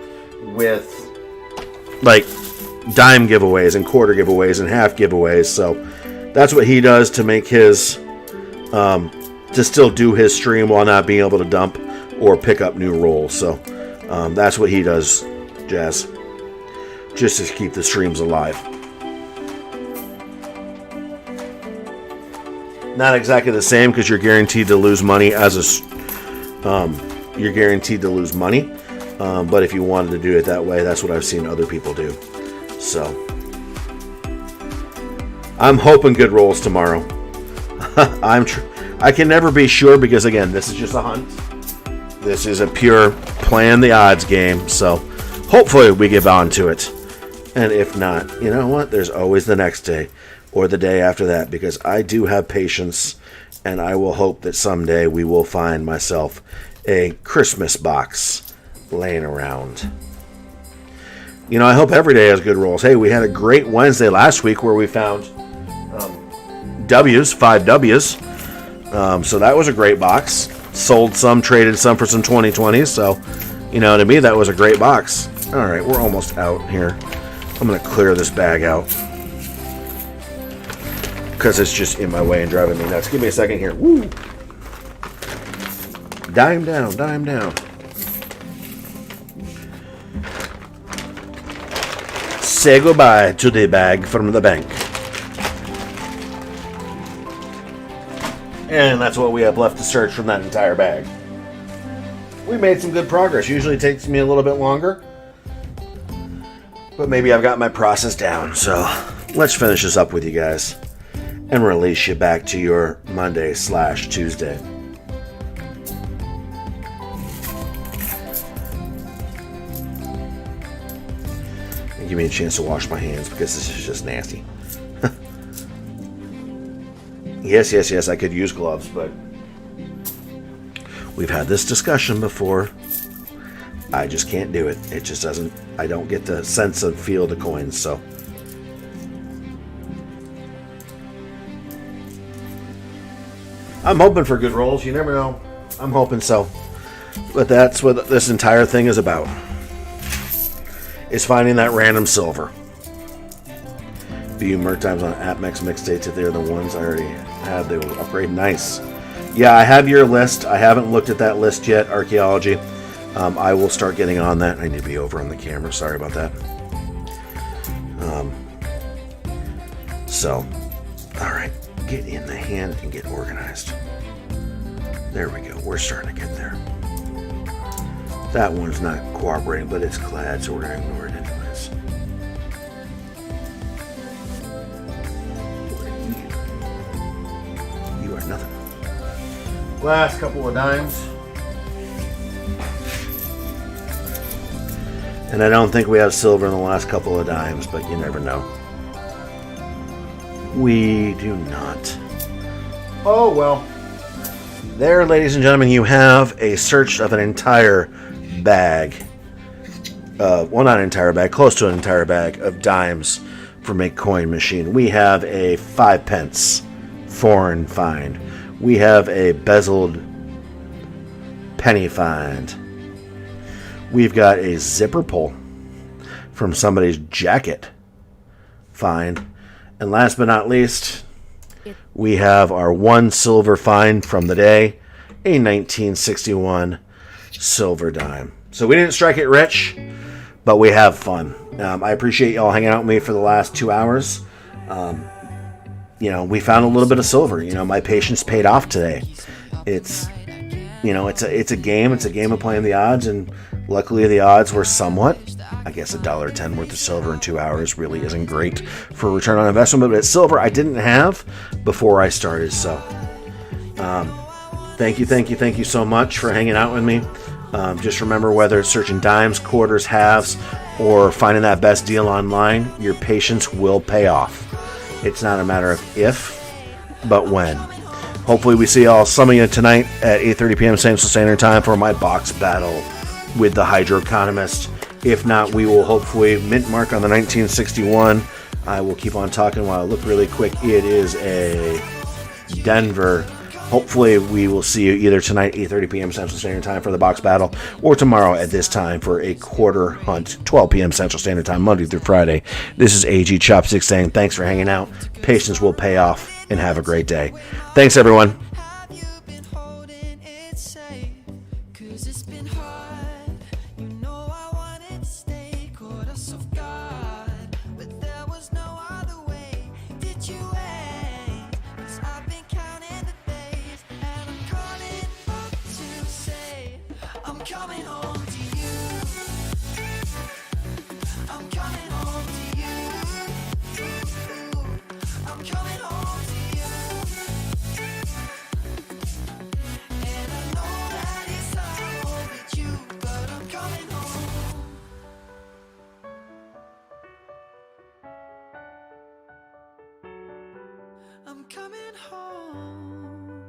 with like dime giveaways and quarter giveaways and half giveaways. So that's what he does to make his to still do his stream while not being able to dump or pick up new rolls. So that's what he does, Jazz, just to keep the streams alive. Not exactly the same because you're guaranteed to lose money as you're guaranteed to lose money. But if you wanted to do it that way, that's what I've seen other people do. So I'm hoping good rolls tomorrow. I can never be sure because, again, this is just a hunt. This is a pure playing the odds game. So hopefully we get on to it. And if not, you know what? There's always the next day or the day after that, because I do have patience, and I will hope that someday we will find myself a Christmas box laying around. You know, I hope every day has good rolls. Hey, we had a great Wednesday last week where we found W's, 5 W's. So that was a great box. Sold some, traded some for some 2020s. So, you know, to me, that was a great box. All right, we're almost out here. I'm going to clear this bag out because it's just in my way and driving me nuts. Give me a second here. Woo! Dime down, dime down. Say goodbye to the bag from the bank. And that's what we have left to search from that entire bag. We made some good progress. Usually it takes me a little bit longer, but maybe I've got my process down. So let's finish this up with you guys and release you back to your Monday/Tuesday. And give me a chance to wash my hands because this is just nasty. Yes, I could use gloves, but we've had this discussion before. I just can't do it. It just doesn't, I don't get the sense of feel the coins, so. I'm hoping for good rolls. You never know. I'm hoping so. But that's what this entire thing is about. Is finding that random silver. View merch times on AppMex mixtapes if they're the ones I already have. They will upgrade. Nice. Yeah, I have your list. I haven't looked at that list yet, Archaeology. I will start getting on that. I need to be over on the camera. Sorry about that. So, all right. Get in the hand and get organized. There we go. We're starting to get there. That one's not cooperating, but it's clad, so we're going to ignore it anyways. You are nothing. Last couple of dimes. And I don't think we have silver in the last couple of dimes, but you never know. We do not. Oh, well. There, ladies and gentlemen, you have a search of an entire bag. Well, not an entire bag, close to an entire bag of dimes from a coin machine. We have a 5 pence foreign find. We have a bezeled penny find. We've got a zipper pull from somebody's jacket find. And last but not least, we have our one silver find from the day, a 1961 silver dime. So we didn't strike it rich, but we have fun. I appreciate y'all hanging out with me for the last 2 hours. You know, we found a little bit of silver. You know, my patience paid off today. It's, you know, it's a game. It's a game of playing the odds, and luckily the odds were somewhat. I guess $1.10 worth of silver in 2 hours really isn't great for return on investment, but it's silver I didn't have before I started. So thank you so much for hanging out with me. Just remember, whether it's searching dimes, quarters, halves, or finding that best deal online, your patience will pay off. It's not a matter of if, but when. Hopefully we see some of you tonight at 8:30 p.m. Central Standard Time for my box battle with the Hydro Economist. If not, we will hopefully mint mark on the 1961. I will keep on talking while I look really quick. It is a Denver. Hopefully we will see you either tonight 8:30 p.m. Central Standard Time for the box battle, or tomorrow at this time for a quarter hunt, 12 p.m. Central Standard Time, Monday through Friday. This is AG Chopstick saying thanks for hanging out. Patience will pay off, and have a great day. Thanks, everyone. I'm coming home.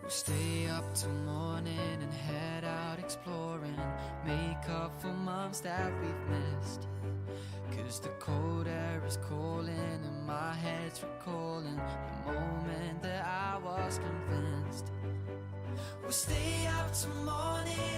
We'll stay up till morning and head out exploring, make up for months that we've missed. 'Cause the cold air is calling and my head's recalling the moment that I was convinced. We'll stay up till morning